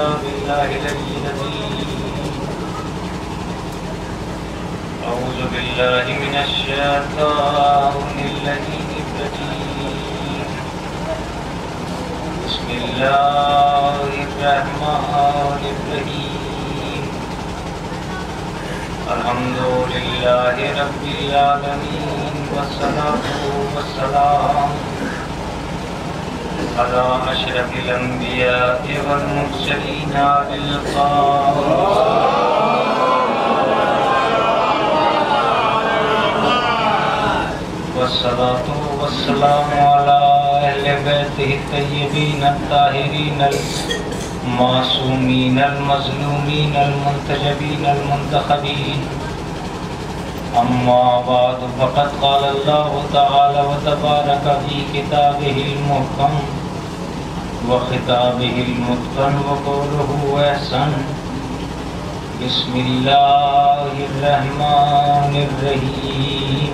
بالله العلي العظيم. أعوذ بالله من الشيطان الرجيم. بسم الله الرحمن الرحيم. الحمد لله رب العالمين والصلاة والسلام على أشرف الأنبياء والمرسلين والصلاة والسلام على أهل بيته الطيبين الطاهرين المعصومين المظلومين المنتجبين المنتخبين. أما بعد فقد قال الله تعالى وتبارك في كتابه المحكم وخطابه المتقن وقوله أحسن. بسم الله الرحمن الرحيم.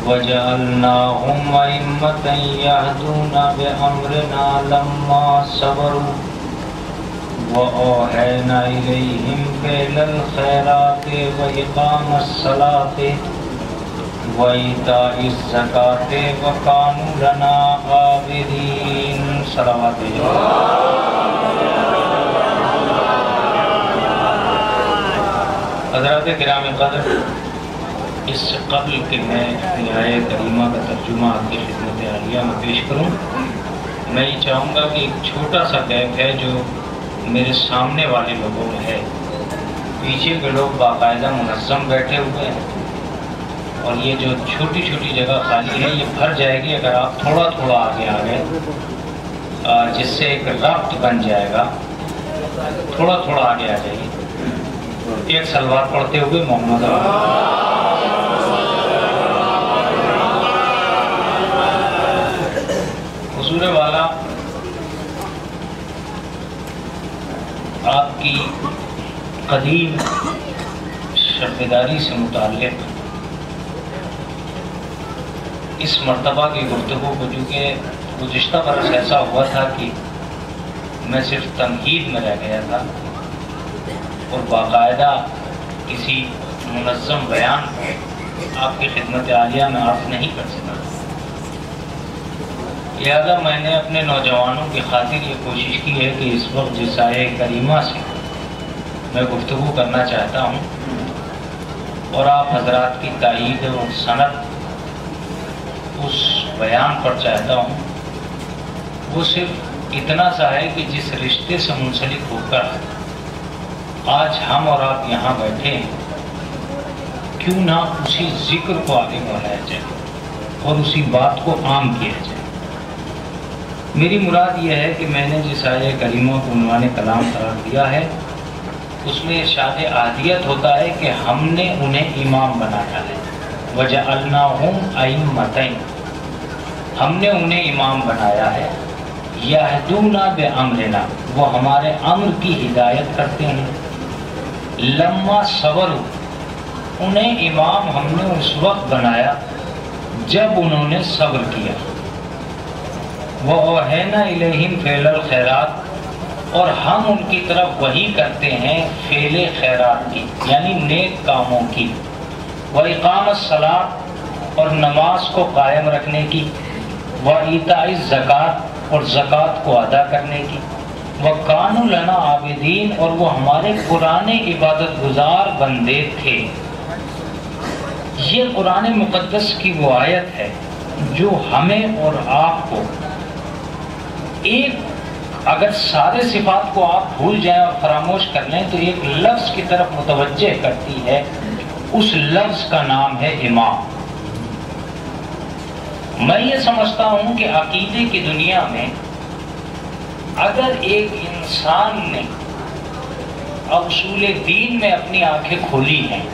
وجعلناهم أئمة يهدون بأمرنا لما صبروا وأوحينا إليهم فعل الخيرات وإقام الصلاة وإيتاء الزكاة وكانوا لنا عابدين. صلوات حضرات کرام قدر، اس سے قبل کہ میں اپنی آیہ کریمہ کا ترجمہ آپ کی خدمت عالیہ میں پیش کروں، میں یہ چاہوں گا کہ ایک چھوٹا سا گیپ ہے جو میرے سامنے والے لوگوں میں ہے. پیچھے کے لوگ باقاعدہ منظم بیٹھے ہوئے ہیں اور یہ جو چھوٹی چھوٹی جگہ خالی ہے یہ بھر جائے گی اگر آپ تھوڑا تھوڑا آگے آ گئے، جس سے ایک ربط بن جائے گا. تھوڑا تھوڑا آگے آ جائیے. ایک سلوات پڑھتے ہوئے محمد حضور والا آپ کی قدیم شرفداری سے متعلق اس مرتبہ کی گفتگو کو، چونکہ گزشتہ برس ایسا ہوا تھا کہ میں صرف تمہید میں رہ گیا تھا اور باقاعدہ کسی منظم بیان کو آپ کی خدمت عالیہ میں عرض نہیں کر سکا. لہذا میں نے اپنے نوجوانوں کی خاطر یہ کوشش کی ہے کہ اس وقت جس آیہ کریمہ سے میں گفتگو کرنا چاہتا ہوں اور آپ حضرات کی تائید و سند اس بیان پر چاہتا ہوں، وہ صرف اتنا سا ہے کہ جس رشتے سے منسلک ہو کر آج ہم اور آپ یہاں بیٹھے ہیں، کیوں نہ اسی ذکر کو آگے بڑھایا جائے اور اسی بات کو عام کیا جائے. میری مراد یہ ہے کہ میں نے جس آیہ کریمہ کو عنوان کلام قرار دیا ہے اس میں ارشاد عہدیت ہوتا ہے کہ ہم نے انہیں امام بنایا ہے. وَجَعَلْنَاهُمْ أَئِمَّةً، ہم نے انہیں امام بنایا ہے. يَهْدُونَ بِأَمْرِنَا، وہ ہمارے امر کی ہدایت کرتے ہیں. لَمَّا صَبَرُوا، انہیں امام ہم نے اس وقت بنایا جب انہوں نے صبر کیا. وَأَوْحَيْنَا إِلَيْهِمْ فِعْلَ الْخَيْرَاتِ، اور ہم ان کی طرف وحی کرتے ہیں فعل خیرات کی، یعنی نیک کاموں کی. وَإِقَامَ الصَّلَاةِ، اور نماز کو قائم رکھنے کی. وَإِيتَاءِ الزَّكَاةِ، اور زکوٰۃ کو ادا کرنے کی. وَكَانُوا لَنَا عَابِدِينَ، اور وہ ہمارے پرانے عبادت گزار بندے تھے. یہ قرآن مقدس کی وہ آیت ہے جو ہمیں اور آپ کو ایک، اگر سارے صفات کو آپ بھول جائیں اور فراموش کر لیں تو ایک لفظ کی طرف متوجہ کرتی ہے. اس لفظ کا نام ہے امام. میں یہ سمجھتا ہوں کہ عقیدے کی دنیا میں اگر ایک انسان نے اصول دین میں اپنی آنکھیں کھولی ہیں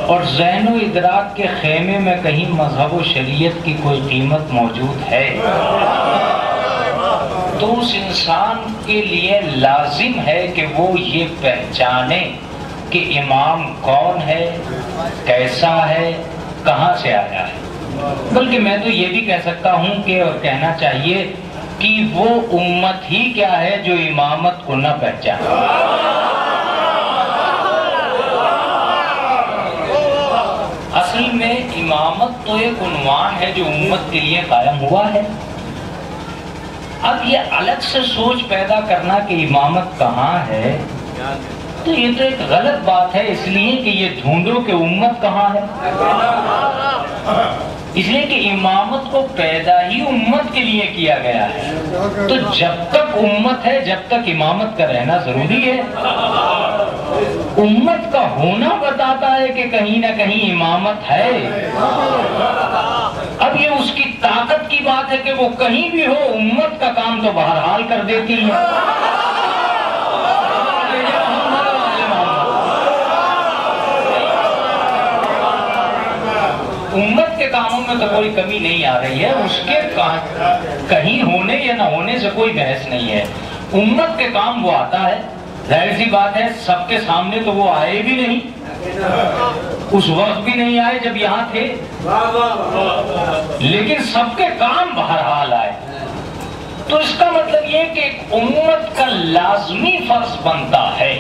اور ذہن و ادراک کے خیمے میں کہیں مذہب و شریعت کی کوئی قیمت موجود ہے تو اس انسان کے لیے لازم ہے کہ وہ یہ پہچانے کہ امام کون ہے، کیسا ہے، کہاں سے آیا ہے. بلکہ میں تو یہ بھی کہہ سکتا ہوں کہ اور کہنا چاہیے کہ وہ امت ہی کیا ہے جو امامت کو نہ پہچانے۔ اصل میں امامت تو ایک عنوان ہے جو امت کے لیے قائم ہوا ہے۔ اب یہ الگ سے سوچ پیدا کرنا کہ امامت کہاں ہے، تو یہ تو ایک غلط بات ہے، اس لیے کہ یہ ڈھونڈو کہ امت کہاں ہے۔ اس لیے کہ امامت کو پیدا ہی امت کے لیے کیا گیا ہے، تو جب تک امت ہے جب تک امامت کا رہنا ضروری ہے۔ امت کا ہونا بتاتا ہے کہ کہیں نہ کہیں امامت ہے۔ اب یہ اس کی طاقت کی بات ہے کہ وہ کہیں بھی ہو امت کا کام تو بہرحال کر دیتی ہے۔ امت کے کاموں میں تو کوئی کمی نہیں آ رہی ہے، اس کے کہیں ہونے یا نہ ہونے سے کوئی بحث نہیں ہے۔ امت کے کام وہ آتا ہے، ظاہر سی بات ہے سب کے سامنے تو وہ آئے بھی نہیں، اس وقت بھی نہیں آئے جب یہاں تھے، لیکن سب کے کام بہرحال آئے۔ تو اس کا مطلب یہ کہ ایک امت کا لازمی فرض بنتا ہے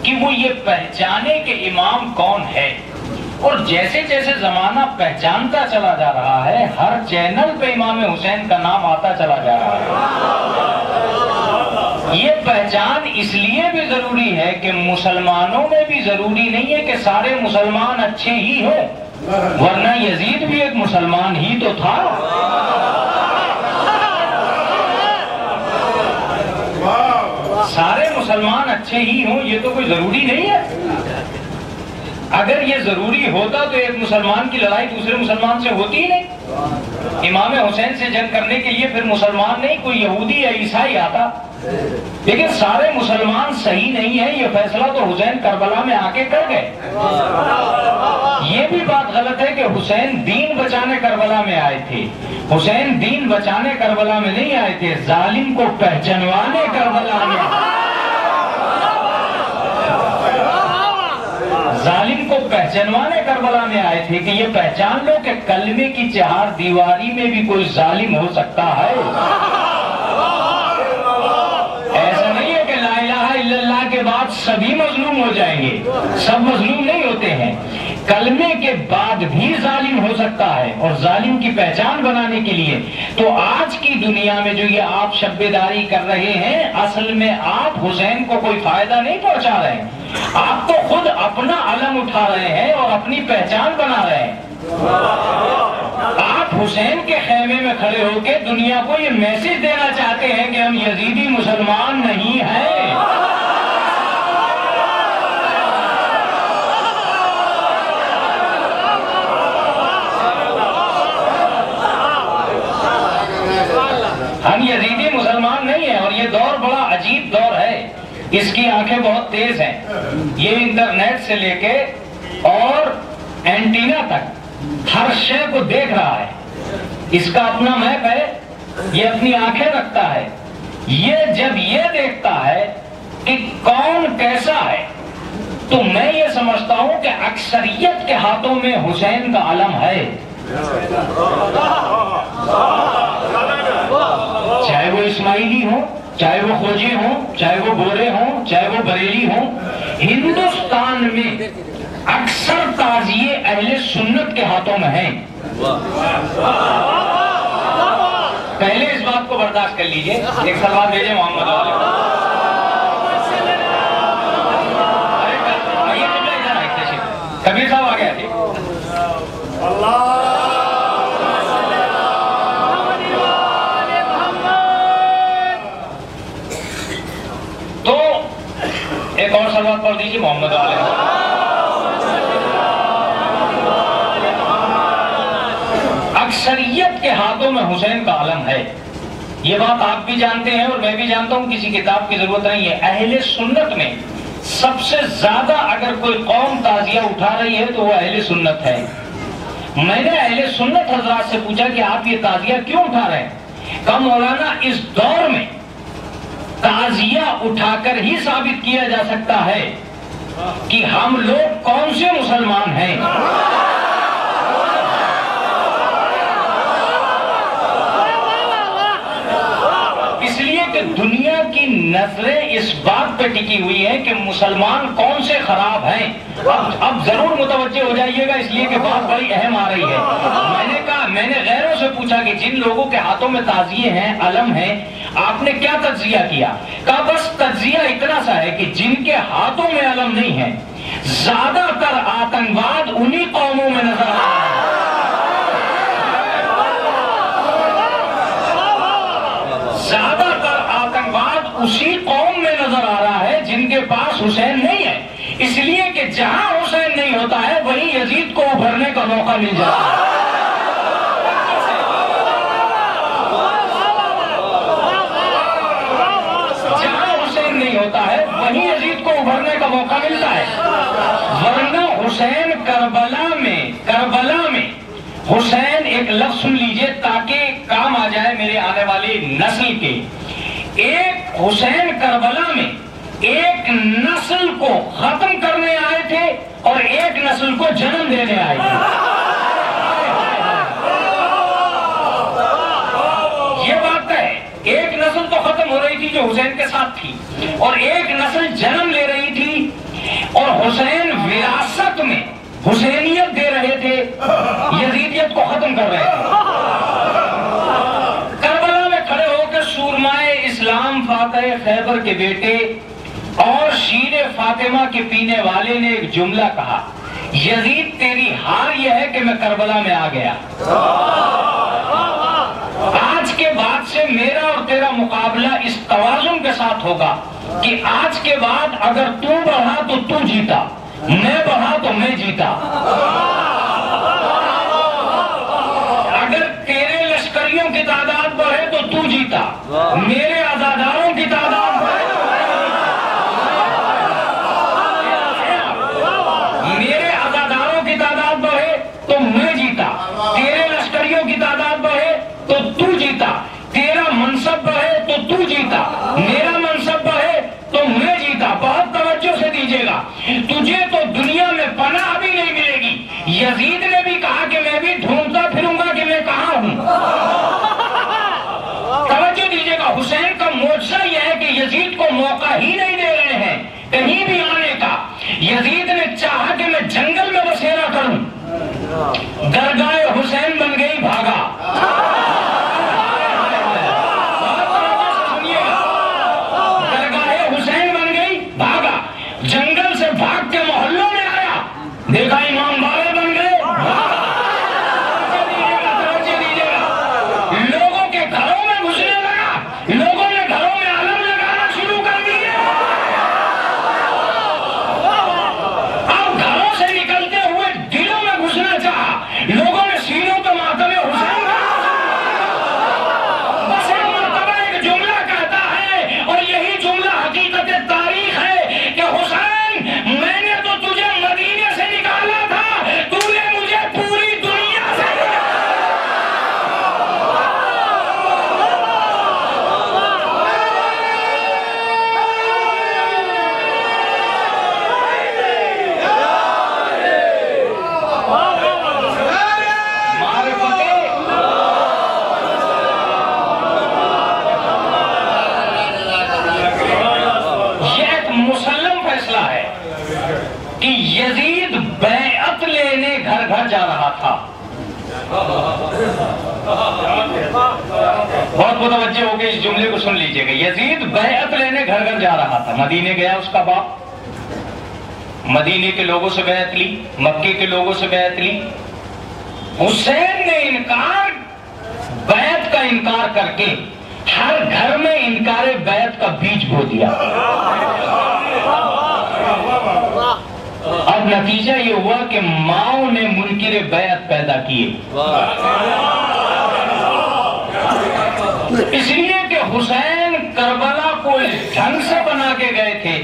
کہ وہ یہ پہچانے کہ امام کون ہے، اور جیسے جیسے زمانہ پہچانتا چلا جا رہا ہے ہر چینل پہ امام حسین کا نام آتا چلا جا رہا ہے۔ یہ پہچان اس لیے بھی ضروری ہے کہ مسلمانوں میں بھی ضروری نہیں ہے کہ سارے مسلمان اچھے ہی ہوں، ورنہ یزید بھی ایک مسلمان ہی تو تھا۔ سارے مسلمان اچھے ہی ہوں یہ تو کوئی ضروری نہیں ہے۔ اگر یہ ضروری ہوتا تو ایک مسلمان کی لڑائی دوسرے مسلمان سے ہوتی ہی نہیں۔ امام حسین سے جنگ کرنے کے لیے پھر مسلمان نہیں کوئی یہودی یا عیسائی آتا، لیکن سارے مسلمان صحیح نہیں ہیں، یہ فیصلہ تو حسین کربلا میں آ کے کر گئے۔ یہ بھی بات غلط ہے کہ حسین دین بچانے کربلا میں آئے تھے، حسین دین بچانے کربلا میں نہیں آئے تھے، ظالم کو پہچنوانے کربلا میں آئے۔ ظالم کو پہچنوانے کربلا میں آئے تھے کہ یہ پہچان لو کہ کلمے کی چہار دیواری میں بھی کوئی ظالم ہو سکتا ہے۔ ایسا نہیں ہے کہ لا الہ الا اللہ کے بعد سبھی مظلوم ہو جائیں گے، سب مظلوم نہیں ہوتے ہیں، کلمے کے بعد بھی ظالم ہو سکتا ہے، اور ظالم کی پہچان بنانے کے لیے تو آج کی دنیا میں جو یہ آپ شبیداری کر رہے ہیں اصل میں آپ حسین کو کوئی فائدہ نہیں پہنچا رہے ہیں، آپ تو خود اپنا علم اٹھا رہے ہیں اور اپنی پہچان بنا رہے ہیں۔ آپ حسین کے خیمے میں کھڑے ہو کے دنیا کو یہ میسج دینا چاہتے ہیں کہ ہم یزیدی مسلمان نہیں ہیں۔ ہم یزیدی مسلمان نہیں ہیں، اور یہ دور بڑا عجیب دور ہے، اس کی آنکھیں بہت تیز ہیں، یہ انٹرنیٹ سے لے کے اور اینٹینا تک ہر شے کو دیکھ رہا ہے، اس کا اپنا میپ ہے، یہ اپنی آنکھیں رکھتا ہے، یہ جب یہ دیکھتا ہے کہ کون کیسا ہے تو میں یہ سمجھتا ہوں کہ اکثریت کے ہاتھوں میں حسین کا علم ہے، چاہے وہ اسماعیلی ہوں، چاہے وہ خوجی ہوں، چاہے وہ گورے ہوں، چاہے وہ بریلی ہوں، ہندوستان میں اکثر تعزیے اہل سنت کے ہاتھوں میں ہیں۔ پہلے اس بات کو برداشت کر لیجئے، ایک سلوات بھیجیں محمد علیہ۔ کبیر صاحب آ گیا تھے۔ تو ایک اور سلوات پڑھ دیجیے محمد علیہ۔ اکثریت کے ہاتھوں میں حسین کا علم ہے، یہ بات آپ بھی جانتے ہیں اور میں بھی جانتا ہوں، کسی کتاب کی ضرورت نہیں ہے۔ اہل سنت میں سب سے زیادہ اگر کوئی قوم تعزیہ اٹھا رہی ہے تو وہ اہل سنت ہے۔ میں نے اہل سنت حضرات سے پوچھا کہ آپ یہ تعزیہ کیوں اٹھا رہے ہیں؟ کہا مولانا اس دور میں تعزیہ اٹھا کر ہی ثابت کیا جا سکتا ہے کہ ہم لوگ کون سے مسلمان ہیں۔ دنیا کی نظریں اس بات پہ ٹکی ہوئی ہیں کہ مسلمان کون سے خراب ہیں. اب ضرور متوجہ ہو جائیے گا، اس لیے کہ بات بڑی اہم آ رہی ہے. میں نے غیروں سے پوچھا کہ جن لوگوں کے ہاتھوں میں تعزیے ہیں، علم ہیں، آپ نے کیا تجزیہ کیا؟ کہا بس تجزیہ اتنا سا ہے کہ جن کے ہاتھوں میں علم نہیں ہے، زیادہ تر آتنکواد انہی قوموں میں نظر آ رہا ہے. زیادہ تر آتنکواد اسی قوم میں نظر آ رہا ہے جن کے پاس حسین نہیں ہے. اس لیے کہ جہاں حسین نہیں ہوتا ہے وہیں یزید کو ابھرنے کا موقع مل جاتا ہے. جہاں حسین نہیں ہوتا ہے وہیں یزید کو ابھرنے کا موقع ملتا ہے. ورنہ حسین کربلا میں حسین، ایک لفظ سن لیجئے تاکہ کام آ جائے میرے آنے والی نسل کے. ایک حسین کربلا میں ایک نسل کو ختم کرنے آئے تھے اور ایک نسل کو جنم دینے آئے تھے. یہ بات ہے، ایک نسل تو ختم ہو رہی تھی جو حسین کے ساتھ تھی، اور ایک نسل جنم لے رہی تھی، اور حسین وراثت میں حسینیت دے رہے تھے، یزیدیت کو ختم کر رہے تھے. کربلا میں کھڑے ہو کے سورمائے اسلام فاتح خیبر کے بیٹے اور شیر فاطمہ کے پینے والے نے ایک جملہ کہا، یزید تیری ہار یہ ہے کہ میں کربلا میں آ گیا. آج کے بعد سے میرا اور تیرا مقابلہ اس توازن کے ساتھ ہوگا کہ آج کے بعد اگر تو بڑھا تو تو جیتا، میں بڑھا تو میں جیتا. اگر تیرے لشکریوں کی تعداد بڑھے تو تو جیتا، میرے عزاداروں کی تعداد بڑھے تو میں جیتا، تیرے لشکریوں کی تعداد بڑھے تو تو جیتا، تیرا منصب بڑھے تو تو جیتا، میرا منصب بڑھے تو میں جیتا. بہت توجہ سے دیجیے گا، تجھے تو دنیا میں پناہ بھی نہیں ملے گی. یزید نے بھی کہا کہ میں بھی ڈھونڈتا پھروں گا کہ میں کہاں ہوں. توجہ دیجیے گا، حسین کا معجزہ یہ ہے کہ یزید کو موقع ہی نہیں دے رہے ہیں کہیں بھی آنے کا. یزید نے چاہا کہ میں جنگل میں بسیرا کروں، درگاہ حسین بن گئی بھاگا. درگاہ حسین بن گئی بھاگا، جنگل سے بھاگ کے محلوں میں آیا، دیکھا امام باڑے بن گئے. لوگوں کے گھروں میں گھسنے لگا، لوگوں نے گھروں میں علم لگانا شروع کر دیے. اب گھروں سے نکلتے ہوئے دلوں میں گھسنا چاہا، لوگوں نے سینوں پہ ماتم حسین کا. بس ایک مرتبہ ایک جملہ کہتا ہے، اور یہی جملہ حقیقت تاریخ ہے کہ حسین میں نے تو تجھے مدینے سے نکالا تھا، تو نے مجھے پوری دنیا سے کہ یزید بیعت لینے گھر گھر جا رہا تھا. بہت متوجہ ہو گئے، اس جملے کو سن لیجئے گا. یزید بیعت لینے گھر گھر جا رہا تھا. مدینے گیا اس کا باپ، مدینے کے لوگوں سے بیعت لی، مکے کے لوگوں سے بیعت لی. حسین نے بیعت کا انکار کر کے ہر گھر میں انکار بیعت کا بیج بو دیا. اب نتیجہ یہ ہوا کہ ماؤں نے منکر بیعت پیدا کیے. اس لیے کہ حسین کربلا کو اس ڈھنگ سے بنا کے گئے تھے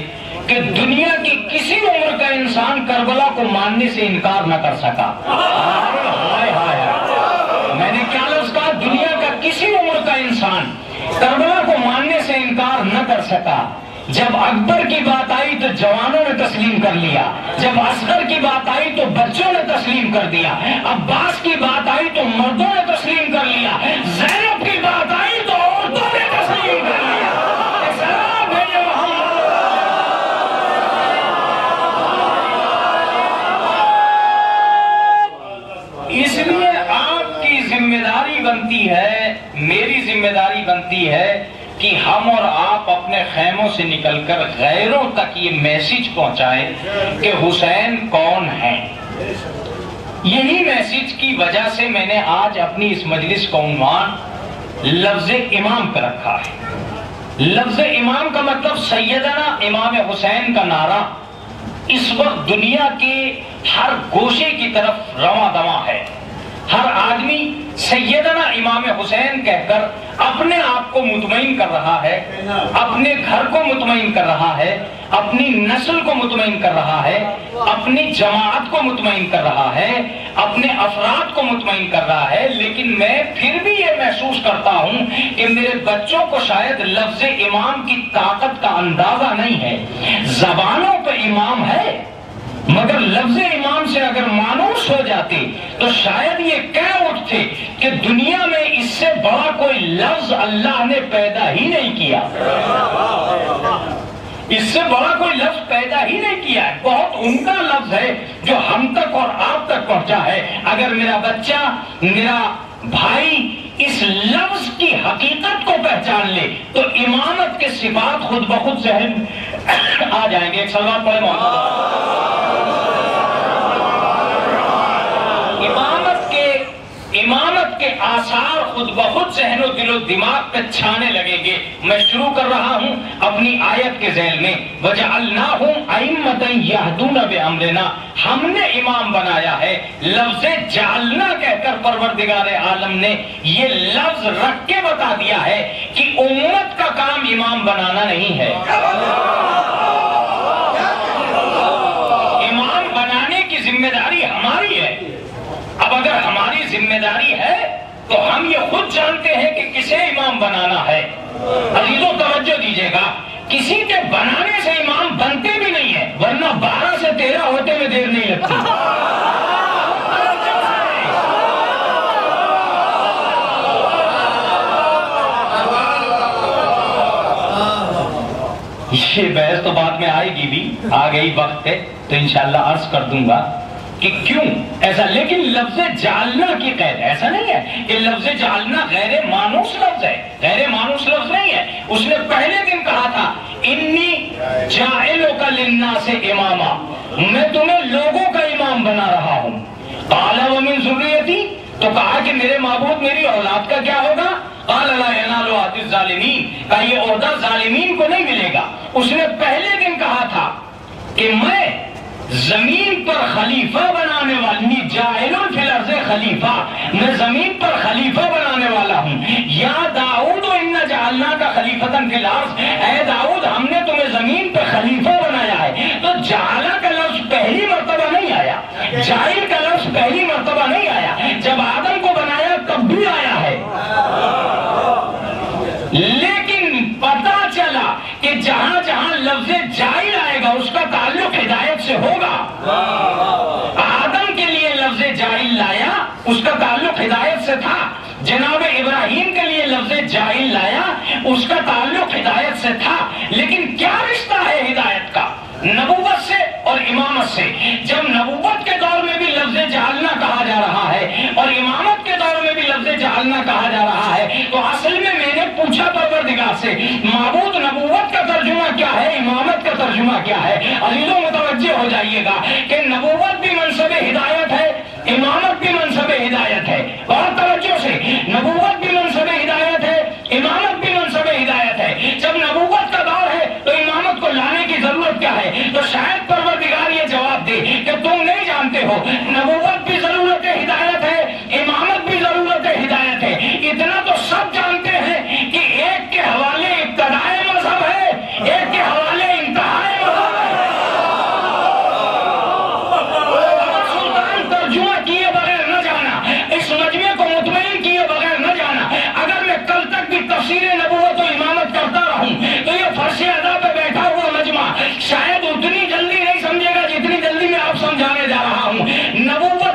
کہ دنیا کی کسی عمر کا انسان کربلا کو ماننے سے انکار نہ کر سکا. میں نے کیا لفظ کہا؟ دنیا کا کسی عمر کا انسان کربلا کو ماننے سے انکار نہ کر سکا. جب اکبر کی بات آئی تو جوانوں نے تسلیم کر لیا، جب اصغر کی بات آئی تو بچوں نے تسلیم کر دیا، عباس کی بات آئی تو مردوں نے تسلیم کر لیا، زینب کی بات آئی تو عورتوں نے تسلیم کر لیا. بنتی ہے، میری ذمہ داری بنتی ہے کہ ہم اور آپ اپنے خیموں سے نکل کر غیروں تک یہ میسج پہنچائیں کہ حسین کون ہیں۔ یہی میسج کی وجہ سے میں نے آج اپنی اس مجلس کا عنوان لفظ امام کا رکھا ہے۔ لفظ امام کا مطلب سیدنا امام حسین کا نعرہ اس وقت دنیا کے ہر گوشے کی طرف رواں دواں ہے۔ ہر آدمی سیدنا امام حسین کہہ کر اپنے آپ کو مطمئن کر رہا ہے، اپنے گھر کو مطمئن کر رہا ہے، اپنی نسل کو مطمئن کر رہا ہے، اپنی جماعت کو مطمئن کر رہا ہے، اپنے افراد کو مطمئن کر رہا ہے۔ لیکن میں پھر بھی یہ محسوس کرتا ہوں کہ میرے بچوں کو شاید لفظ امام کی طاقت کا اندازہ نہیں ہے۔ زبانوں پہ امام ہے، مگر لفظ امام سے اگر مانوس ہو جاتے تو شاید یہ کہہ اٹھتے کہ دنیا میں اس سے بڑا کوئی لفظ اللہ نے پیدا ہی نہیں کیا، اس سے بڑا کوئی لفظ پیدا ہی نہیں کیا ہے۔ بہت عمدہ لفظ ہے جو ہم تک اور آپ تک پہنچا ہے۔ اگر میرا بچہ، میرا بھائی اس لفظ کی حقیقت کو پہچان لے تو امامت کے صفات خود بخود ذہن آ جائیں گے۔ ایک صلوات پڑھیں محمد۔ امامت کے آثار خود بخود ذہن و دل و دماغ پہ چھانے لگیں گے۔ میں شروع کر رہا ہوں اپنی آیت کے ذیل میں، وَجَعَلْنَاهُمْ أَئِمَّةً يَهْدُونَ بِأَمْرِنَا، ہم نے امام بنایا ہے۔ لفظ جعلنا کہہ کر پروردگار عالم نے یہ لفظ رکھ کے بتا دیا ہے کہ امت کا کام امام بنانا نہیں ہے، امام بنانے کی ذمہ داری ہماری ہے۔ اب اگر ہماری ذمہ داری ہے تو ہم یہ خود جانتے ہیں کہ کسے امام بنانا ہے۔ عزیزوں توجہ دیجئے گا، کسی کے بنانے سے امام بنتے بھی نہیں ہیں، ورنہ 12 سے 13 ہوتے میں دیر نہیں لگتی۔ یہ بحث تو بعد میں آئے گی بھی، آ گئی وقت ہے تو انشاءاللہ عرض کر دوں گا کہ کیوں ایسا۔ لیکن لفظ جعلنا کی قید ایسا نہیں ہے کہ لفظ جعلنا غیر مانوس لفظ ہے، غیر مانوس لفظ نہیں ہے۔ اس نے پہلے دن کہا تھا انی جاعلک للناس اماما، میں تمہیں لوگوں کا امام بنا رہا ہوں۔ قال ومن ذریتی، تو کہا کہ میرے معبود میری اولاد کا کیا ہوگا؟ قال لا ینال عہد الظالمین، کہا یہ عہدہ ظالمین کو نہیں ملے گا۔ اس نے پہلے دن کہا تھا کہ میں زمین پر خلیفہ بنانے والی، جاعل فی الارض خلیفہ، میں زمین پر خلیفہ بنانے والا ہوں۔ یا داؤد انا جعلناک خلیفۃ فی الارض، اے داؤد ہم نے تمہیں زمین پر خلیفہ بنایا ہے۔ تو جعلہ کا لفظ پہلی مرتبہ نہیں آیا، جاعل کا لفظ پہلی مرتبہ نہیں آیا، جب آدم کو بنایا تب بھی آیا ہے۔ لیکن پتہ چلا کہ جہاں جہاں لفظ جاعل آئے گا اس کا تعلق ہدایت سے ہوگا۔ آدم کے لیے لفظ جاعل لایا، اس کا تعلق ہدایت سے تھا۔ جناب ابراہیم کے لیے لفظ جاعل لایا، اس کا تعلق ہدایت سے تھا۔ لیکن کیا رشتہ ہے ہدایت کا؟ نبوت سے اور امامت سے۔ جب نبوت کے دور میں بھی لفظ جعلنا کہا جا رہا ہے اور امامت کے دور میں بھی لفظ جعلنا کہا جا رہا ہے، تو اصل میں میں نے پوچھا پروردگار سے معبود نبوت کا ترجمہ کیا ہے، امامت کا ترجمہ کیا ہے؟ عزیزوں متوجہ ہو جائیے گا کہ نبوت بھی منصب ہدایت ہے، امامت بھی منصب ہدایت ہے۔ اور توجہ سے، نبوت بھی منصب ہدایت ہے، امامت بھی منصب ہدایت ہے۔ جب نبوت کا دور ہے تو امامت کو لانے کی ضرورت کیا ہے؟ تو شاید پروردگار یہ جواب دے کہ تم نہیں جانتے ہو، نبوت بھی ضرورت ہدایت ہے، امامت بھی ضرورت ہدایت ہے۔ اتنا تو سب جانتے ہیں کہ ایک کے حوالے ابتدائے مذہب ہے، ایک کے حوالے انتہائے مذہب ہے۔ اگر سلطان ترجمہ کیے بغیر نہ جانا، اس مجمع کو مطمئن کیے بغیر نہ جانا، اگر میں کل تک بھی تفسیر نبوت و امامت کرتا رہوں تو یہ فرش ادا پہ بیٹھا ہوا مجمع شاید اتنی جلدی نہیں سمجھے گا جتنی جلدی میں آپ سمجھانے جا رہا ہوں۔ نبوت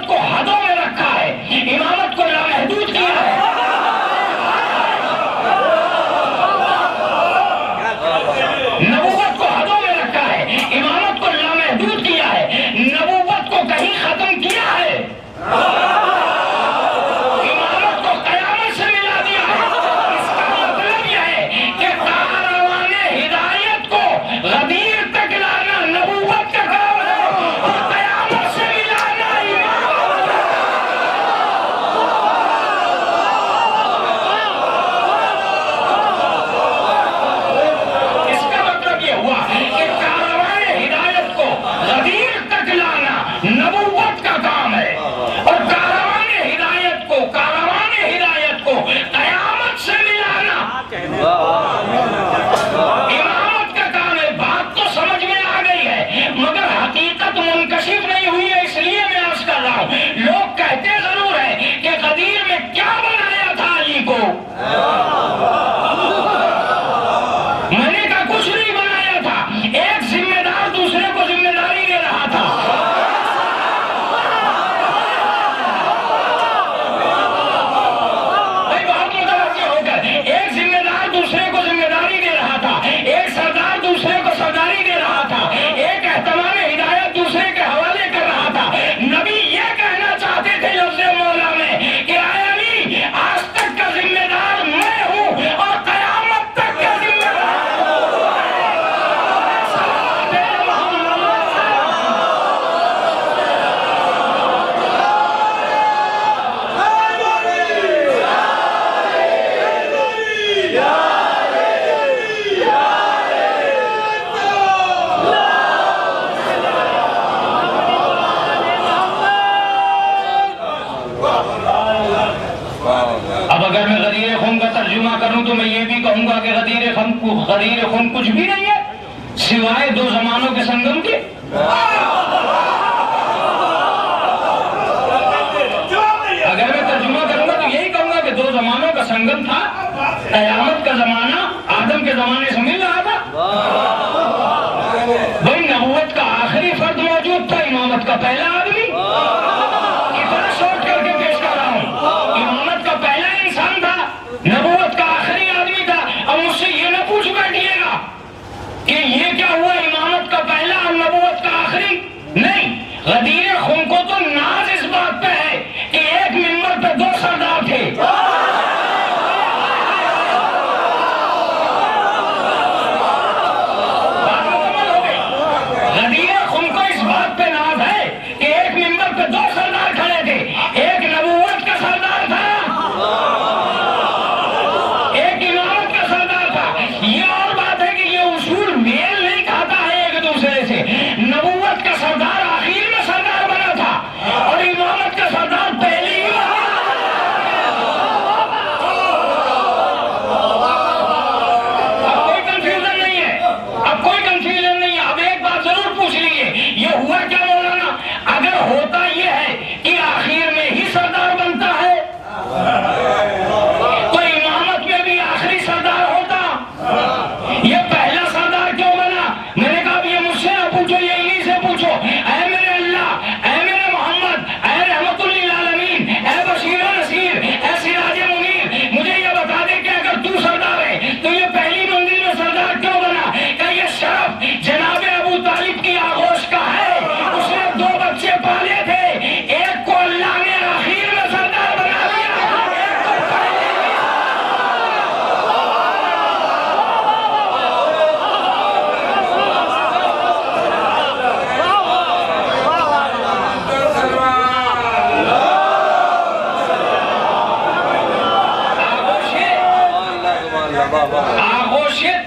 کا ترجمہ کروں تو میں یہ بھی کہوں گا کہ غدیر خون کچھ بھی نہیں ہے سوائے دو زمانوں کے سنگم کے. اگر میں ترجمہ کروں گا تو یہی کہوں گا کہ دو زمانوں کا سنگم تھا. قیامت کا زمانہ آدم کے زمانے سے مل رہا تھا. بھائی نبوت کا آخری فرد موجود تھا, امامت کا پہلا آدمی. اتنا شارٹ کر کے پیش کر رہا ہوں. امامت کا پہلا انسان تھا, نبوت کا آخری آدمی تھا. اب مجھ سے یہ نہ پوچھ بیٹھیے گا کہ یہ کیا ہوا امامت کا پہلا اور نبوت کا آخری. نہیں, غدیر خم کو تو ناز اس بات پہ ہے کہ ایک ممبر پہ دو سردار تھے.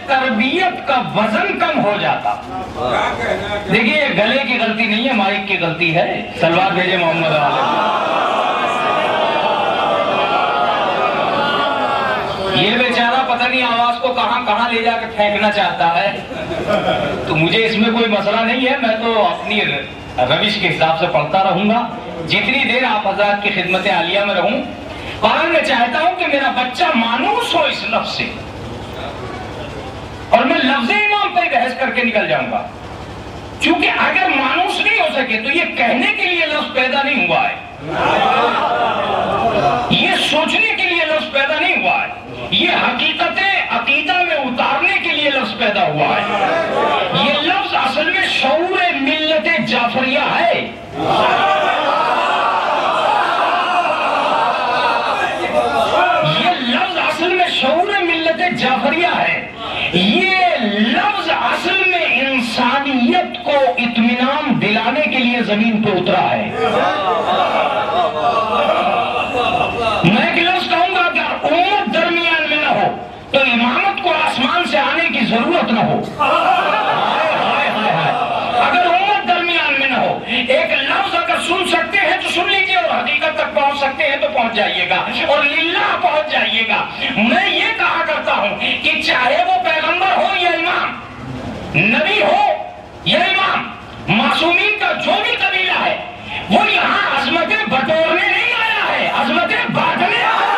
تربیت کا وزن کم ہو جاتا. دیکھیے گلے کی غلطی نہیں ہے, مائک کی غلطی ہے. سلوات بھیجے محمد علیہ. یہ بیچارہ پتہ نہیں آواز کو کہاں کہاں لے جا کے پھینکنا چاہتا ہے. تو مجھے اس میں کوئی مسئلہ نہیں ہے, میں تو اپنی روش کے حساب سے پڑھتا رہوں گا جتنی دیر آپ حضرات کی خدمت عالیہ میں رہوں. اور میں چاہتا ہوں کہ میرا بچہ مانوس ہو اس لفظ سے, اور میں لفظ امام پہ بحث کر کے نکل جاؤں گا. چونکہ اگر مانوس نہیں ہو سکے تو یہ کہنے کے لیے لفظ پیدا نہیں ہوا ہے, یہ سوچنے کے لیے لفظ پیدا نہیں ہوا ہے, یہ حقیقت عقیدہ میں اتارنے کے لیے لفظ پیدا ہوا ہے. یہ لفظ اصل میں شعور ملت جعفریہ ہے. یہ لفظ اصل میں شعور ملت جعفریہ ہے. یہ لفظ اصل میں انسانیت کو اطمینان دلانے کے لیے زمین پہ اترا ہے. میں ایک لفظ کہوں گا کہ امت درمیان میں نہ ہو تو امامت کو آسمان سے آنے کی ضرورت نہ ہو. اگر امت درمیان میں نہ ہو, ایک لفظ اگر سن سکتے ہیں تو سن لیجیے, اور حقیقت تک پہنچ سکتے ہیں تو پہنچ جائیے گا, اور للہ پہنچ جائیے گا. میں یہ کہا کرتا ہوں کہ چاہے وہ پیغمبر ہو یا امام, نبی ہو یا امام, معصومین کا جو بھی قبیلہ ہے وہ یہاں عظمتیں بٹورنے نہیں آیا ہے, عظمتیں بانٹنے آیا ہے.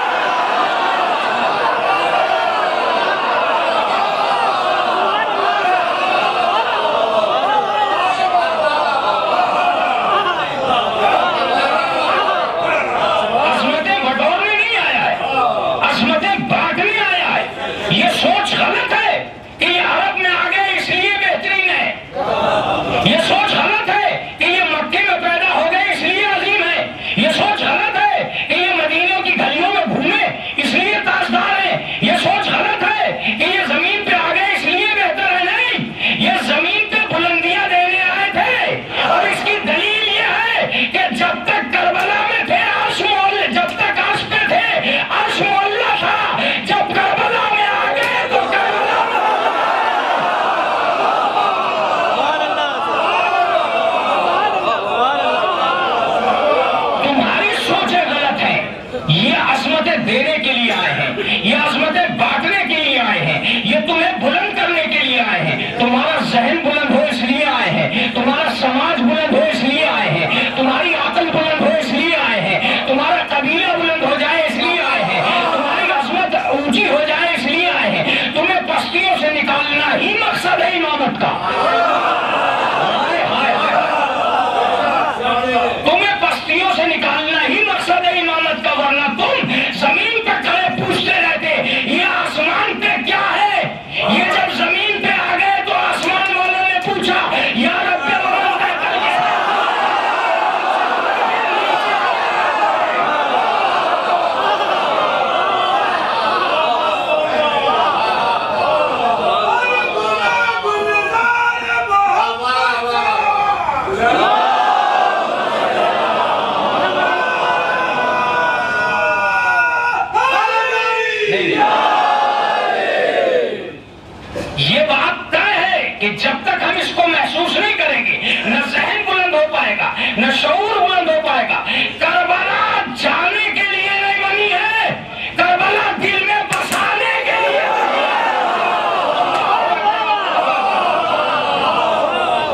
یہ بات طے ہے کہ جب تک ہم اس کو محسوس نہیں کریں گے نہ ذہن بلند ہو پائے گا نہ شعور بلند ہو پائے گا. کربلا جانے کے لیے نہیں بنی ہے، کربلا دل میں بسانے کے لیے.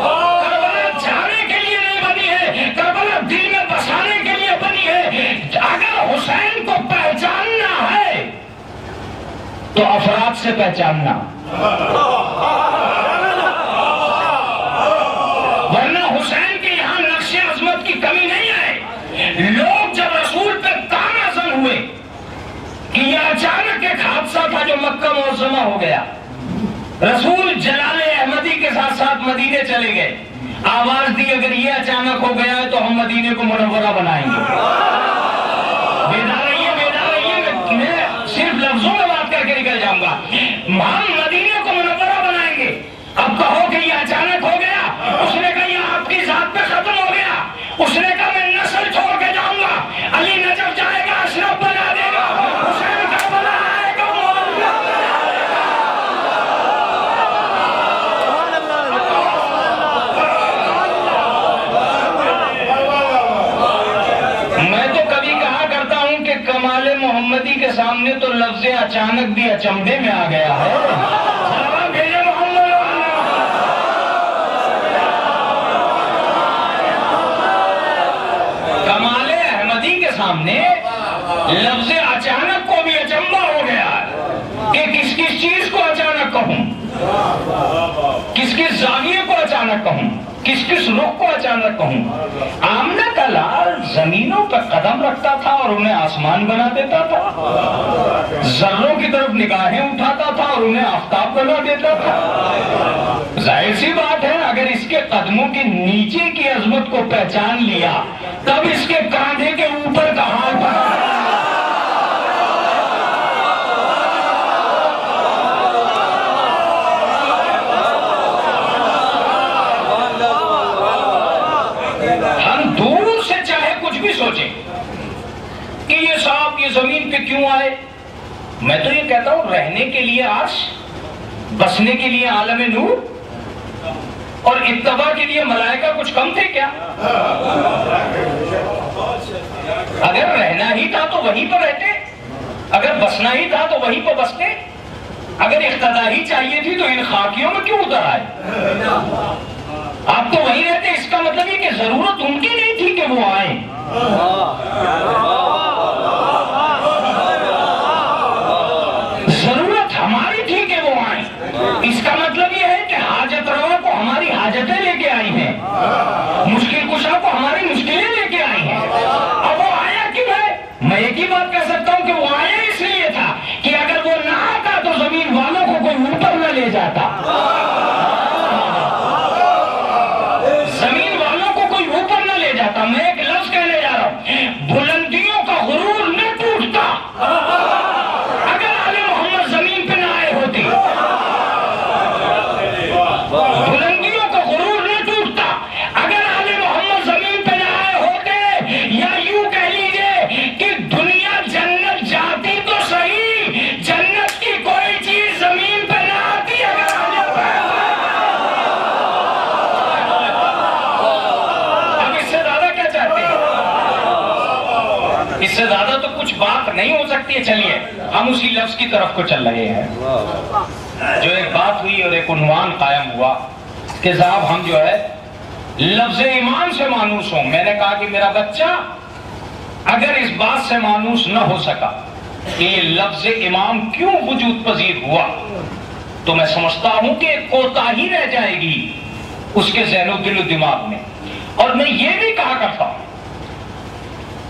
کربلا جانے کے لیے نہیں بنی ہے، کربلا دل میں بسانے کے لیے بنی ہے. اگر حسین کو پہچاننا ہے تو افراد سے پہچاننا، ورنہ حسین کے یہاں نقش عظمت کی کمی نہیں ہے. لوگ جب رسول پہ تامازن ہوئے کہ یہ اچانک ایک حادثہ تھا جو مکہ معظمہ ہو گیا، رسول جلال احمدی کے ساتھ ساتھ مدینے چلے گئے، آواز دی اگر یہ اچانک ہو گیا ہے تو ہم مدینے کو منورہ بنائیں گے. بیدار رہیے، میں صرف لفظوں میں بات کر کے نکل جاؤں گا. ہم مدینے کو منورہ بنائیں گے. اب کہو کہ یہ اچانک ہو گیا، اس نے کہا یہ آپ کی ذات پہ ختم ہو گیا، اس نے کہا میں نسل چھوڑ کے جاؤں گا، علی نجف جائے گا اشرف بنا دے گا، حسین کربلا آئے گا مولا میں تو کبھی کہا کرتا ہوں کہ کمال محمدی کے سامنے تو لفظ اچانک بھی اچمبے میں آ گیا ہے. کمال احمدی کے سامنے لفظ اچانک کو بھی اچمبا ہو گیا کہ کس کس چیز کو اچانک کہوں، کس کس زاویے کو اچانک کہوں، کس کس رخ کو اچانک کہوں. آمنہ کا لال زمینوں پر قدم رکھتا تھا اور انہیں آسمان بنا دیتا تھا، ذروں کی طرف نگاہیں اٹھاتا تھا اور انہیں آفتاب بنا دیتا تھا. ظاہر سی بات ہے اگر اس کے قدموں کے نیچے کی عظمت کو پہچان لیا تب اس کے کاندھے کے اوپر کا حال بنا. ہم دور سے چاہے کچھ بھی سوچیں کہ یہ صاحب یہ زمین پہ کیوں آئے، میں تو یہ کہتا ہوں رہنے کے لیے عرش، بسنے کے لیے عالم نور اور اتباع کے لیے ملائکہ کچھ کم تھے کیا؟ اگر رہنا ہی تھا تو وہیں پر رہتے، اگر بسنا ہی تھا تو وہیں پر بستے، اگر اقتدا ہی چاہیے تھی تو ان خاکیوں میں کیوں اتر آئے؟ آپ تو وہیں رہتے. اس کا مطلب یہ کہ ضرورت ان کی نہیں تھی کہ وہ آئیں. ضرورت ہماری تھی کہ وہ آئیں. اس کا مطلب یہ ہے کہ حاجت روا کو ہماری حاجتیں لے کے آئی ہیں، مشکل کشا کو ہماری مشکلیں لے کے آئی ہیں. اب وہ آیا کیوں ہے؟ میں ایک ہی بات کہہ سکتا ہوں کہ وہ آیا اس لیے تھا کہ اگر وہ نہ آتا تو زمین والوں کو کوئی اوپر نہ لے جاتا، زمین والوں کو کوئی اوپر نہ لے جاتا. میں ایک لفظ کہنے جا رہا ہوں، بلندیوں کا غرور نہ ٹوٹتا اگر آل محمد زمین پہ نہ آئے ہوتے. بلندیوں کا غرور نہ ٹوٹتا اگر آل محمد زمین پہ نہ آئے ہوتے. یا یوں کہہ لیجئے کہ دنیا جنت جاتی تو صحیح، جنت کی کوئی چیز زمین پہ نہ آتی اگر اس سے زیادہ تو کچھ بات نہیں ہو سکتی ہے. چلیے ہم اسی لفظ کی طرف کو چل رہے ہیں جو ایک بات ہوئی اور ایک عنوان قائم ہوا کہ صاحب ہم جو ہے لفظ امام سے مانوس ہوں. میں نے کہا کہ میرا بچہ اگر اس بات سے مانوس نہ ہو سکا کہ یہ لفظ امام کیوں وجود پذیر ہوا تو میں سمجھتا ہوں کہ ایک کوتاہی رہ جائے گی اس کے ذہن و دل و دماغ میں. اور میں یہ بھی کہا کرتا ہوں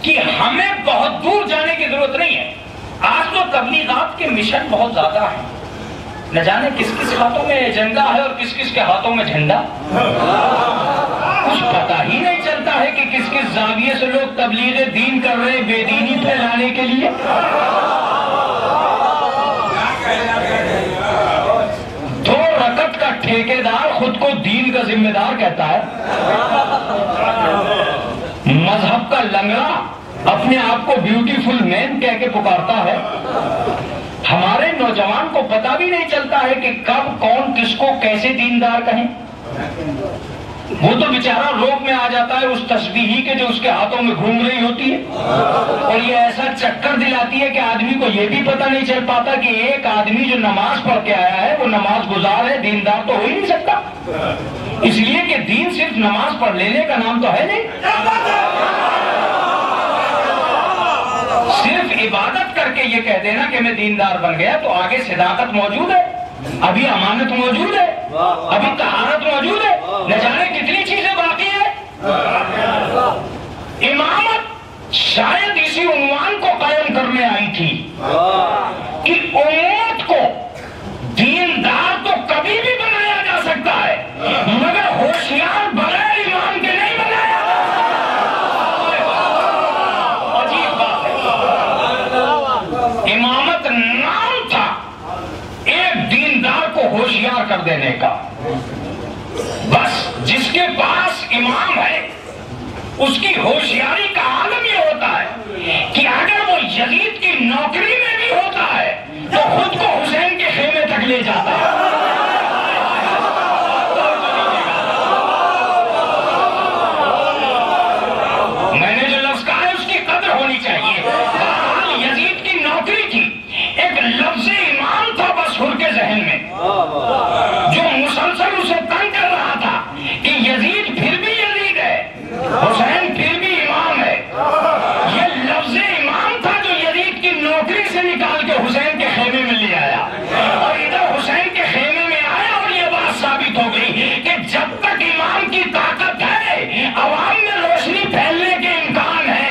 کہ ہمیں بہت دور جانے کی ضرورت نہیں ہے. آج تو تبلیغات کے مشن بہت زیادہ ہیں، نہ جانے کس کس ہاتھوں میں ایجنڈا ہے اور کس کس کے ہاتھوں میں جھنڈا. کچھ پتہ ہی نہیں چلتا ہے کہ کس کس زاویے سے لوگ تبلیغ دین کر رہے ہیں بے دینی پھیلانے کے لیے. دو رکعت کا ٹھیکیدار خود کو دین کا ذمہ دار کہتا ہے، مذہب کا لنگڑا اپنے آپ کو بیوٹیفل مین کہہ کے پکارتا ہے. ہمارے نوجوان کو پتہ بھی نہیں چلتا ہے کہ کب کون کس کو کیسے دیندار کہیں. وہ تو بیچارہ روگ میں آ جاتا ہے اس تسبیح کے جو اس کے ہاتھوں میں گھوم رہی ہوتی ہے، اور یہ ایسا چکر دلاتی ہے کہ آدمی کو یہ بھی پتہ نہیں چل پاتا کہ ایک آدمی جو نماز پڑھ کے آیا ہے وہ نماز گزار ہے، دیندار تو ہو ہی نہیں سکتا. اس لیے کہ دین صرف نماز پڑھ لینے کا نام تو ہے نہیں. صرف عبادت کر کے یہ کہہ دینا کہ میں دیندار بن گیا تو آگے صداقت موجود ہے، ابھی امانت موجود ہے، ابھی طہارت موجود ہے، نہ جانے کتنی چیزیں باقی ہیں. امامت شاید اسی عنوان کو قائم کرنے آئی تھی کہ امت کو دیندار تو کبھی بھی بنایا جا سکتا ہے مگر ہوشیار بغیر امام کے نہیں بنایا. عجیب بات ہے. امامت نام تھا ایک دیندار کو ہوشیار کر دینے کا. بس جس کے پاس امام ہے اس کی ہوشیاری کا عالم یہ ہوتا ہے کہ اگر وہ یزید کی نوکری میں بھی ہوتا ہے تو خود کو حسین کے خیمے تک لے جاتا ہے. میں نے جو لفظ کہا ہے اس کی قدر ہونی چاہیے. بہرحال یزید کی نوکری تھی، ایک لفظ امام تھا بس حر کے ذہن میں جو مسلسل اسے تنگ کر رہا تھا کہ یزید پھر بھی یزید ہے، حسین پھر بھی امام ہے. یہ لفظ امام تھا جو یزید کی نوکری سے نکال کے حسین کے خیمے میں لے آیا، اور ادھر حسین کے خیمے میں آیا اور یہ بات ثابت ہو گئی کہ جب تک امام کی طاقت ہے عوام میں روشنی پھیلنے کے امکان ہے.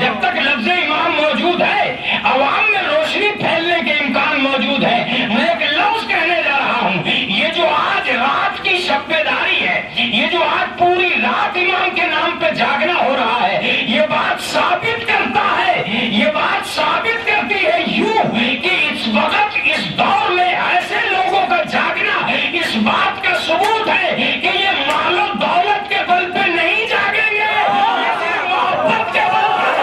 جب تک لفظ امام موجود ہے عوام میں روشنی پھیلنے کے امکان موجود ہے. میں ایک لفظ کہنے جا رہا ہوں، یہ جو آج رات کی شب بیداری ہے، یہ جو آج پوری رات امام کے نام پہ جاگنا ہو رہا ہے، یہ بات ثابت کرتا ہے، یہ بات ثابت کرتی ہے یوں کہ اس وقت اس دور میں ایسے لوگوں کا جاگنا اس بات کا ثبوت ہے کہ یہ مال و دولت کے بل پہ نہیں جاگیں گے، یہ صرف محبت کے بل پہ.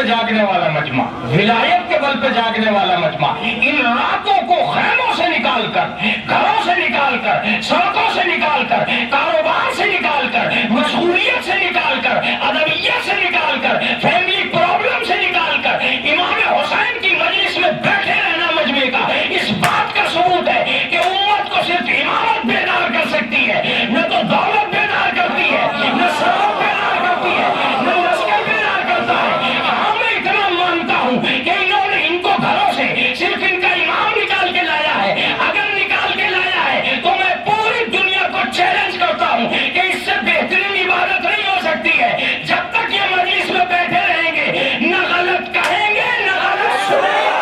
جاگنے والا مجمع، ولایت کے بل پہ جاگنے والا مجمع، ان راتوں کو خیموں سے نکال کر، گھروں سے نکال کر، سڑکوں سے نکال کر، کاروبار سے نکال کر، مشغولیت سے نکال کر، ادبیت سے نکال کر، فیملی پرابلم سے نکال کر امام حسین کی مجلس میں بیٹھے رہنا مجمع کا اس بات کا ثبوت ہے کہ امت کو صرف امامت بیدار کر سکتی ہے، نہ تو دولت بیدار کرتی ہے، نہ سرور بیدار کرتی ہے، نہ لشکر بیدار کرتا ہے. کہ انہوں نے ان کو گھروں سے صرف ان کا امام نکال کے لایا ہے. اگر نکال کے لایا ہے تو میں پوری دنیا کو چیلنج کرتا ہوں کہ اس سے بہترین عبادت نہیں ہو سکتی ہے جب تک یہ مجلس میں بیٹھے رہیں گے، نہ غلط کہیں گے نہ غلط سنیں گے.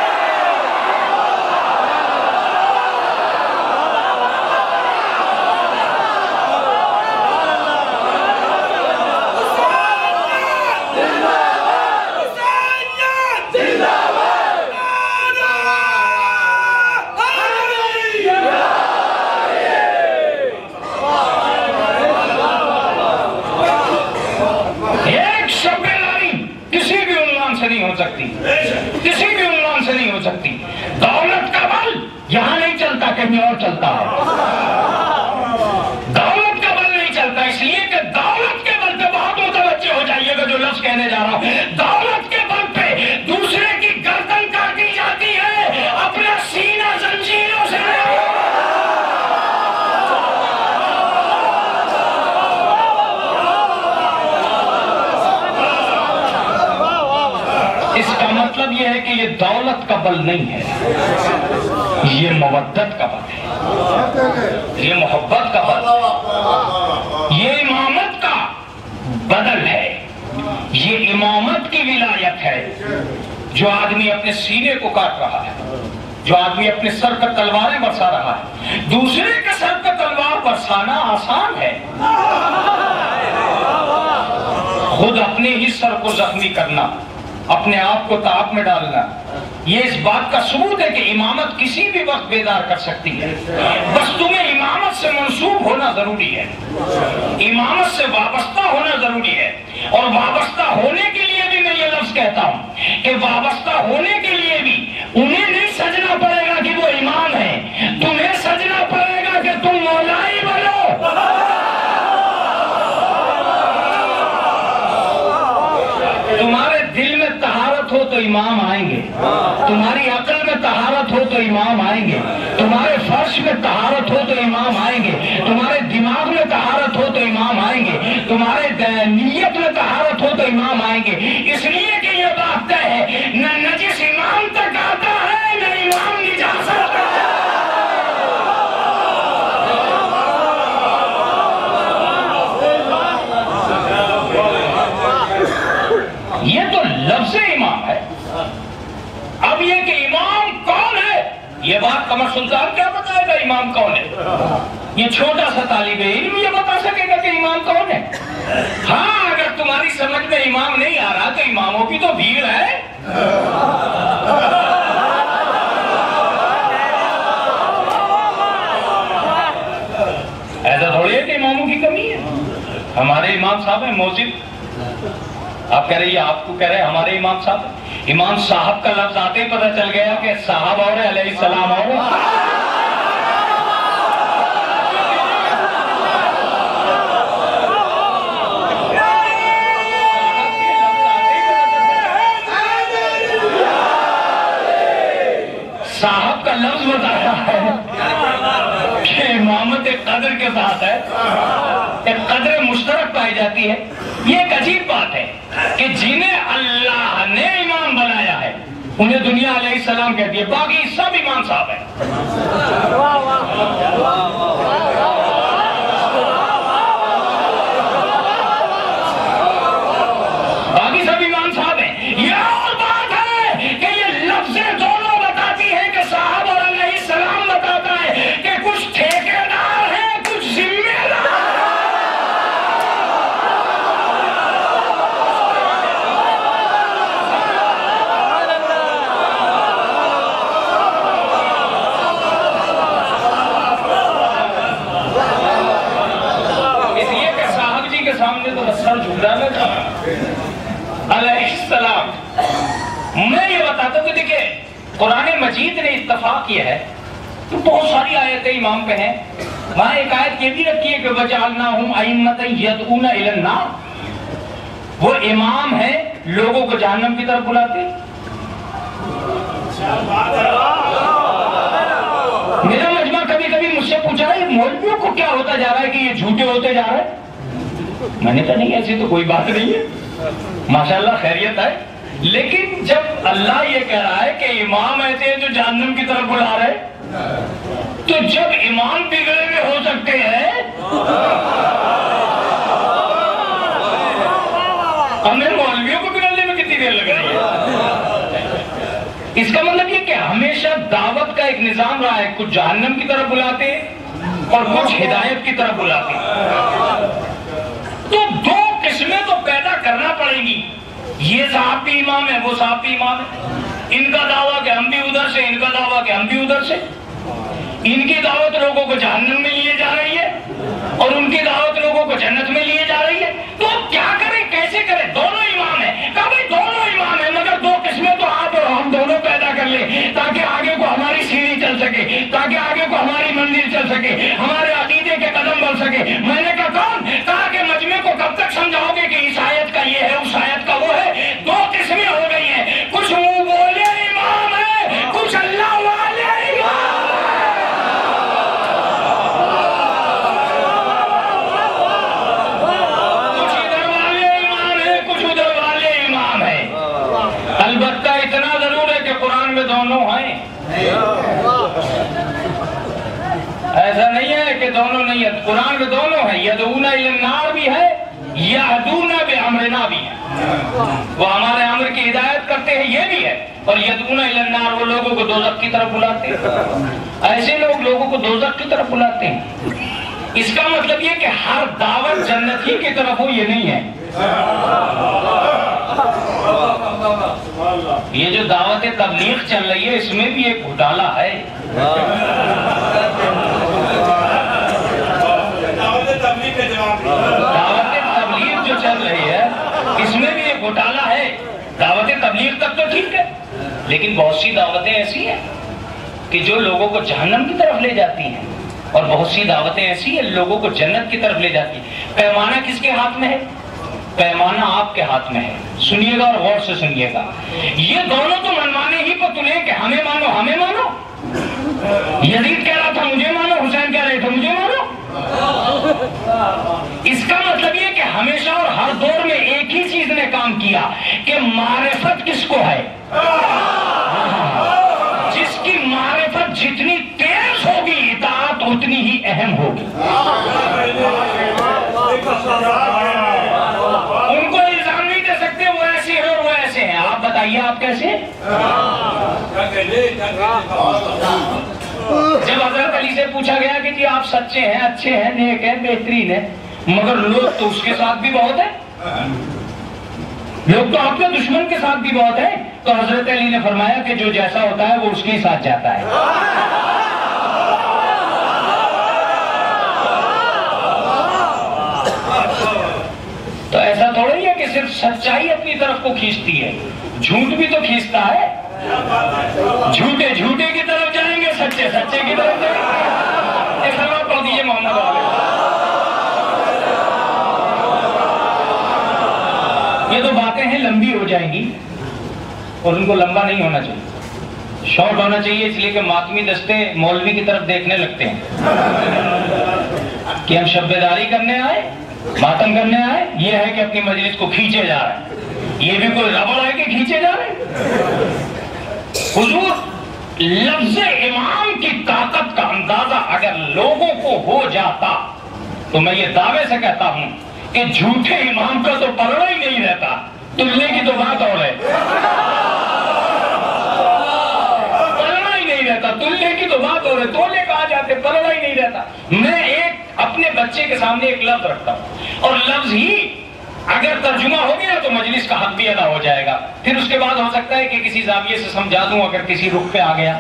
کسی بھی عنوان سے نہیں ہو سکتی. دولت کا بل یہاں نہیں چلتا، کہیں اور چلتا ہے. دولت کا بل نہیں چلتا، اس لیے کہ دولت کے بل پہ بہت متوجہ ہو جائیے گا جو لفظ کہنے جا رہا ہوں. دولت کے بل پہ دوسرے کی گردن کاٹی جاتی ہے، اپنا سینہ زنجیروں سے مطلب یہ ہے کہ یہ دولت کا بل نہیں ہے، یہ مودت کا بل ہے، یہ محبت کا بل ہے، یہ امامت کا بدل ہے، یہ امامت کی ولایت ہے جو آدمی اپنے سینے کو کاٹ رہا ہے. جو آدمی اپنے سر پر تلواریں برسا رہا ہے، دوسرے کے سر پر تلوار برسانا آسان ہے، خود اپنے ہی سر کو زخمی کرنا، اپنے آپ کو تعب میں ڈالنا، یہ اس بات کا ثبوت ہے کہ امامت کسی بھی وقت بیدار کر سکتی ہے۔ بس تمہیں امامت سے منسوب ہونا ضروری ہے، امامت سے وابستہ ہونا ضروری ہے، اور وابستہ ہونے کے لیے بھی میں یہ لفظ کہتا ہوں کہ وابستہ ہونے کے لیے بھی انہیں نہیں سجنا پڑے گا کہ وہ امام ہیں، تمہیں سجنا پڑے گا کہ تم مولائی بنو۔ تمہارے دل میں طہارت ہو تو امام آئیں گے، تمہاری عقل میں طہارت ہو تو امام آئیں گے، تمہارے فرش میں طہارت ہو تو امام آئیں گے، تمہارے دماغ میں طہارت ہو تو امام آئیں گے، تمہارے نیت میں طہارت ہو تو امام آئیں گے۔ اس لیے کہ یہ بات طے ہے، نہ نجس امام تک آتا ہے نہ امام نجاست ہے۔ یہ تو لفظ امام ہے۔ اب یہ کہ امام کون ہے، یہ بات قمر سلطان کیا بتائے گا امام کون ہے؟ یہ چھوٹا سا طالب علم یہ بتا سکے گا کہ امام کون ہے؟ ہاں، اگر تمہاری سمجھ میں امام نہیں آ رہا تو اماموں کی تو بھیڑ ہے۔ ایسا تھوڑی ہے کہ اماموں کی کمی ہے۔ ہمارے امام صاحب ہیں موزب، آپ کہہ رہے ہیں آپ کو کہہ رہے ہیں ہمارے امام صاحب، امام صاحب کا لفظ آتے ہی پتہ چل گیا کہ صاحب اور علیہ السلام اور صاحب کا لفظ بتایا ہے کہ امامت ایک قدر کے ساتھ ہے، ایک قدر مشترک پائی جاتی ہے۔ یہ ایک عجیب بات ہے کہ جنہیں اللہ نے امام بنایا ہے انہیں دنیا علیہ السلام کہتی ہے، باقی سب امام صاحب ہیں۔ باقی سب امام صاحب ہیں۔ یہ اور بات ہے کہ یہ لفظیں دونوں بتاتی ہیں کہ صاحب اور علیہ السلام بتاتا ہے کہ کچھ ٹھیکیدار ہیں کچھ ذمہ دار۔ سر جھوٹانا علیہ السلام۔ میں یہ بتاتا کہ دیکھیں قرآن مجید نے اتفاق کیا ہے تو بہت ساری آیتیں امام پہ ہیں، وہاں ایک آیت یہ بھی رکھی ہے کہ وَجَعَلْنَاهُمْ أَئِمَّةً يَدْعُونَ إِلَى النَّارِ، وہ امام ہیں لوگوں کو جہنم کی طرف بلاتے۔ میرا مجمع کبھی کبھی مجھ سے پوچھا ہے مولویوں کو کیا ہوتا جا رہا ہے کہ یہ جھوٹے ہوتے جا رہے ہیں؟ میں نے کہا نہیں، ایسی تو کوئی بات نہیں ہے، ماشاءاللہ خیریت ہے، لیکن جب اللہ یہ کہہ رہا ہے کہ امام ایسے ہیں جو جہنم کی طرف بلا رہے، تو جب امام بگڑے ہوئے ہو سکتے ہیں ہمیں مولویوں کو بگڑنے میں کتنی دیر لگ رہی ہے؟ اس کا مطلب یہ کہ ہمیشہ دعوت کا ایک نظام رہا ہے، کچھ جہنم کی طرف بلاتے اور کچھ ہدایت کی طرف بلاتے۔ تو دو قسمیں تو پیدا کرنا پڑیں گی، یہ صاحب بھی امام ہے وہ صاحب بھی امام ہے، ان کا دعویٰ کہ ہم بھی ادھر سے، ان کا دعویٰ کہ ہم بھی ادھر سے، ان کی دعوت لوگوں کو جہنم میں لیے جا رہی ہے اور ان کی دعوت لوگوں کو جنت میں لیے جا رہی ہے، تو کیا کریں کیسے کریں؟ دونوں امام ہیں، کہا بھائی دونوں امام ہیں مگر دو قسمیں تو آپ اور ہم دونوں پیدا کر لیں تاکہ آگے کو ہماری سیڑھی چل سکے، تاکہ آگے کو ہماری منزل چل سکے، ہمارے عقیدے کے قدم بڑھ سکے۔ میں نے کہا کون؟ کہا کہ مجمع کو کب تک سمجھاؤ گے کہ اس آیت کا یہ ہے اس آیت کا وہ ہے؟ دو قسمیں ہو گئی ہیں، کچھ منہ بولے امام ہے کچھ اللہ والے امام ہے، کچھ ادھر والے امام ہے کچھ ادھر والے امام ہے۔ البتہ اتنا ضرور ہے کہ قرآن میں دونوں ہیں، ایسا نہیں ہے کہ دونوں نہیں ہے، قرآن میں دونوں ہیں، یدعون الی النار بھی ہے، یہدون بامرنا بھی ہے، وہ ہمارے امر کی ہدایت کرتے ہیں یہ بھی ہے، اور یدعون الی النار وہ لوگوں کو دوزخ کی طرف بلاتے ہیں. ایسے لوگ لوگوں کو دوزخ کی طرف بلاتے ہیں. اس کا مطلب یہ کہ ہر دعوت جنت ہی کی طرف ہو یہ نہیں ہے. یہ جو دعوت تبلیغ چل رہی ہے اس میں بھی ایک گھوٹالہ ہے. دعوت تبلیغ جو چل رہی ہے اس میں بھی ایک گھوٹالہ ہے. دعوت تبلیغ تک تو ٹھیک ہے لیکن بہت سی دعوتیں ایسی ہیں کہ جو لوگوں کو جہنم کی طرف لے جاتی ہیں اور بہت سی دعوتیں ایسی ہیں لوگوں کو جنت کی طرف لے جاتی ہیں. پیمانہ کس کے ہاتھ میں ہے؟ پیمانہ آپ کے ہاتھ میں ہے. سنیے گا اور غور سے سنیے گا. یہ دونوں تو منوانے ہی کو تلے کہ ہمیں مانو ہمیں مانو. یزید کہہ رہا تھا مجھے مانو, حسین کہہ رہے تھے مجھے مانو. اس کا مطلب یہ کہ ہمیشہ اور ہر دور میں ایک ہی چیز نے کام کیا کہ معرفت کس کو ہے. جس کی معرفت جتنی تیز ہوگی اطاعت اتنی ہی اہم ہوگی. ان کو الزام نہیں دے سکتے وہ ایسے ہیں اور وہ ایسے ہیں. آپ بتائیے آپ کیسے. جب حضرت علی سے پوچھا گیا کہ جی آپ سچے ہیں, اچھے ہیں, نیک ہیں, بہترین ہیں, مگر لوگ تو اس کے ساتھ بھی بہت ہیں, لوگ تو آپ کے دشمن کے ساتھ بھی بہت ہیں, تو حضرت علی نے فرمایا کہ جو جیسا ہوتا ہے وہ اس کے ساتھ جاتا ہے. تو ایسا تھوڑا ہی ہے کہ صرف سچائی اپنی طرف کو کھینچتی ہے, جھوٹ بھی تو کھینچتا ہے. جھوٹے جھوٹے کی طرف جائیں گے, سچے سچے کی طرف جائیں گے. ایک سلام پڑھ دیجیے محمد علیہ. یہ تو باتیں ہیں لمبی ہو جائیں گی اور ان کو لمبا نہیں ہونا چاہیے, شارٹ ہونا چاہیے, اس لیے کہ ماتمی دستے مولوی کی طرف دیکھنے لگتے ہیں کہ ہم شب بیداری کرنے آئے, ماتم کرنے آئے. یہ ہے کہ اپنی مجلس کو کھینچے جا رہے ہیں. یہ بھی کوئی ربڑ ہے کہ کھینچے جا رہے ہیں. حضور لفظ امام کی طاقت کا اندازہ اگر لوگوں کو ہو جاتا تو میں یہ دعوے سے کہتا ہوں کہ جھوٹے امام کا تو پلڑا ہی نہیں رہتا. تلنے کی تو بات اور ہے, پلڑا ہی نہیں رہتا. تلنے کی تو بات اور ہے, تولے کہا جاتے, پلڑا ہی نہیں رہتا. میں ایک اپنے بچے کے سامنے ایک لفظ رکھتا ہوں اور لفظ ہی اگر ترجمہ ہو گیا تو مجلس کا حق بھی ادا ہو جائے گا. پھر اس کے بعد ہو سکتا ہے کہ کسی زاویے سے سمجھا دوں اگر کسی رخ پہ آ گیا.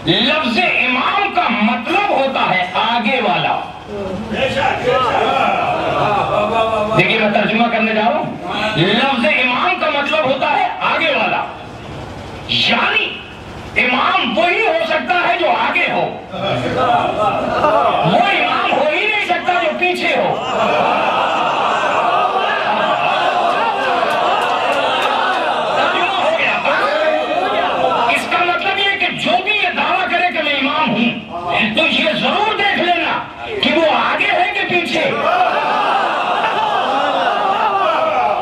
لفظ امام کا مطلب ہوتا ہے آگے والا. دیکھیے میں ترجمہ کرنے جا رہا ہوں. لفظ امام کا مطلب ہوتا ہے آگے والا, یعنی امام وہی ہو سکتا ہے جو آگے ہو, وہ امام ہو ہی نہیں سکتا جو پیچھے ہو. تو یہ ضرور دیکھ لینا کہ وہ آگے ہے کہ پیچھے.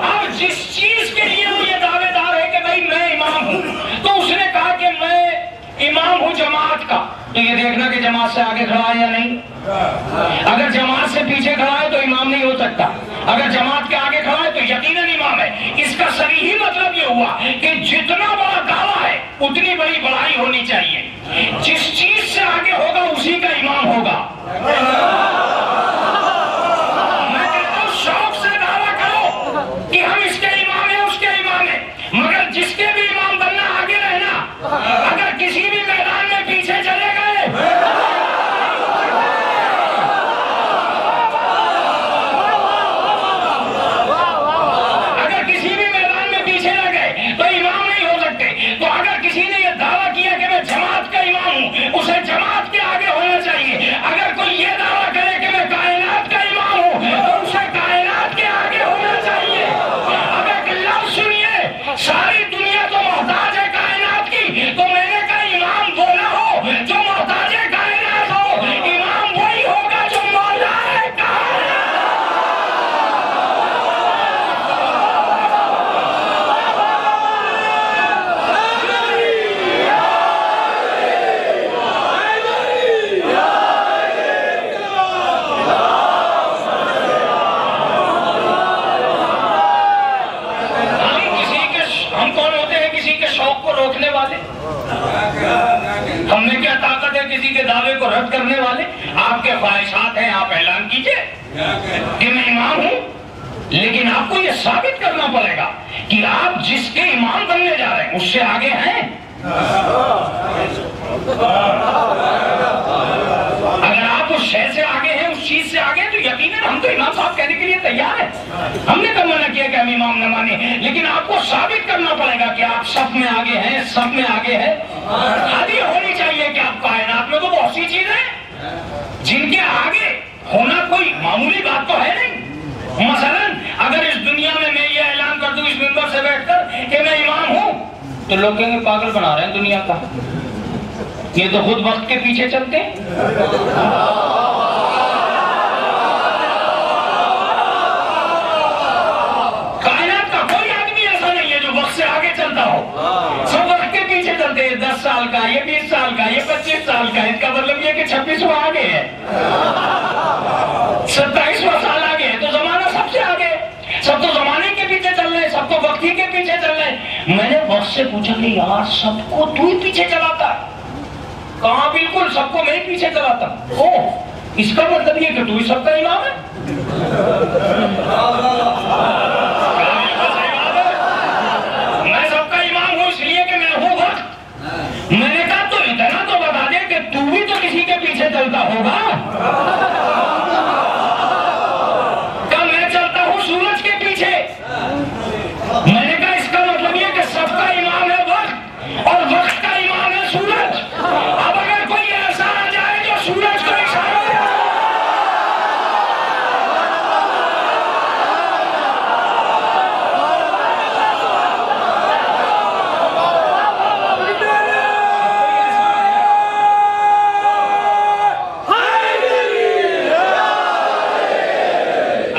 اب جس چیز کے لیے وہ یہ دعوے دار ہے کہ بھائی میں امام ہوں, تو اس نے کہا کہ میں امام ہوں جماعت کا, تو یہ دیکھنا کہ جماعت سے آگے کھڑا ہے یا نہیں. اگر جماعت سے پیچھے کھڑا ہے تو امام نہیں ہو سکتا, اگر جماعت کے آگے کھڑا ہے تو یقیناً امام ہے. اس کا صریحی مطلب یہ ہوا کہ جتنا بڑا دعویٰ ہے اتنی بڑی بڑائی ہونی چاہیے. جس چیز سے آگے ہوگا اسی کا امام ہوگا. میں کہتا ہوں شوق سے دعویٰ کرو کہ ہم اس کے امام ہیں اس کے امام ہیں, مگر جس کے بھی امام بننا آگے رہنا. اگر کسی بھی میدان میں پیچھے چلے گئے, اگر کسی بھی میدان میں پیچھے رہ گئے تو امام نہیں ہو سکتے. تو اگر کسی نے یہ دعویٰ کیا کہ میں جماعت کا امام ہوں, اسے جماعت کے آگے ہونا کرنے والے، آپ کے خواہشات ہیں، آپ اعلان کیجئے کہ میں امام ہوں، لیکن آپ کو یہ ثابت کرنا پڑے گا کہ آپ جس کے امام بننے جا رہے ہیں اس سے آگے ہیں۔ اگر آپ اس شے سے آگے ہیں، اس چیز سے آگے ہیں، تو یقیناً ہم تو امام صاحب کہنے کے لیے تیار ہیں۔ ہم نے کب منع کیا کہ ہم امام نہ مانیں، لیکن آپ کو ثابت کرنا پڑے گا کہ آپ سب میں آگے ہیں، سب میں آگے ہیں۔ حد یہ ہونی چاہیے کہ آپ کائنات میں تو بہت سی چیزیں جن کے آگے ہونا کوئی معمولی بات تو ہے نہیں۔ مثلاً اگر اس دنیا میں میں یہ اعلان کر دوں اس منبر سے بیٹھ کر کہ میں امام ہوں، تو لوگ کہیں گے پاگل بنا رہے ہیں دنیا کا، یہ تو خود وقت کے پیچھے چلتے ہیں۔ کائنات کا کوئی آدمی ایسا نہیں ہے جو وقت سے آگے چلتا ہو، سب وقت کے پیچھے چلتے ہیں۔ 10 سال کا، یہ 20 سال کا، یہ 25 سال کا، اس کا مطلب یہ کہ 26واں آگے ہے، 27واں سال آگے ہے، تو زمانہ سب سے آگے ہے۔ سب تو زمانے کے پیچھے چل رہے ہیں، سب تو وقت ہی کے پیچھے چل رہے ہیں۔ میں نے وقت سے پوچھا کہ یار سب کو تو ہی پیچھے چلاتا ہے؟ کہاں بالکل سب کو میں ہی پیچھے چلاتا ہوں۔ اوہ، اس کا مطلب یہ کہ تو ہی سب کا امام ہے؟ میں سب کا امام ہوں اس لیے کہ میں ہوں وقت۔ میں نے کہا تو اتنا تو بتا دے کہ تو بھی تو کسی کے پیچھے چلتا ہوگا۔ میں نے کہا اس کا مطلب یہ کہ سب کا امام ہے وقت اور وقت کا امام ہے سورج۔ اب اگر کوئی ایسا آ جائے جو سورج کو اشارہ دے،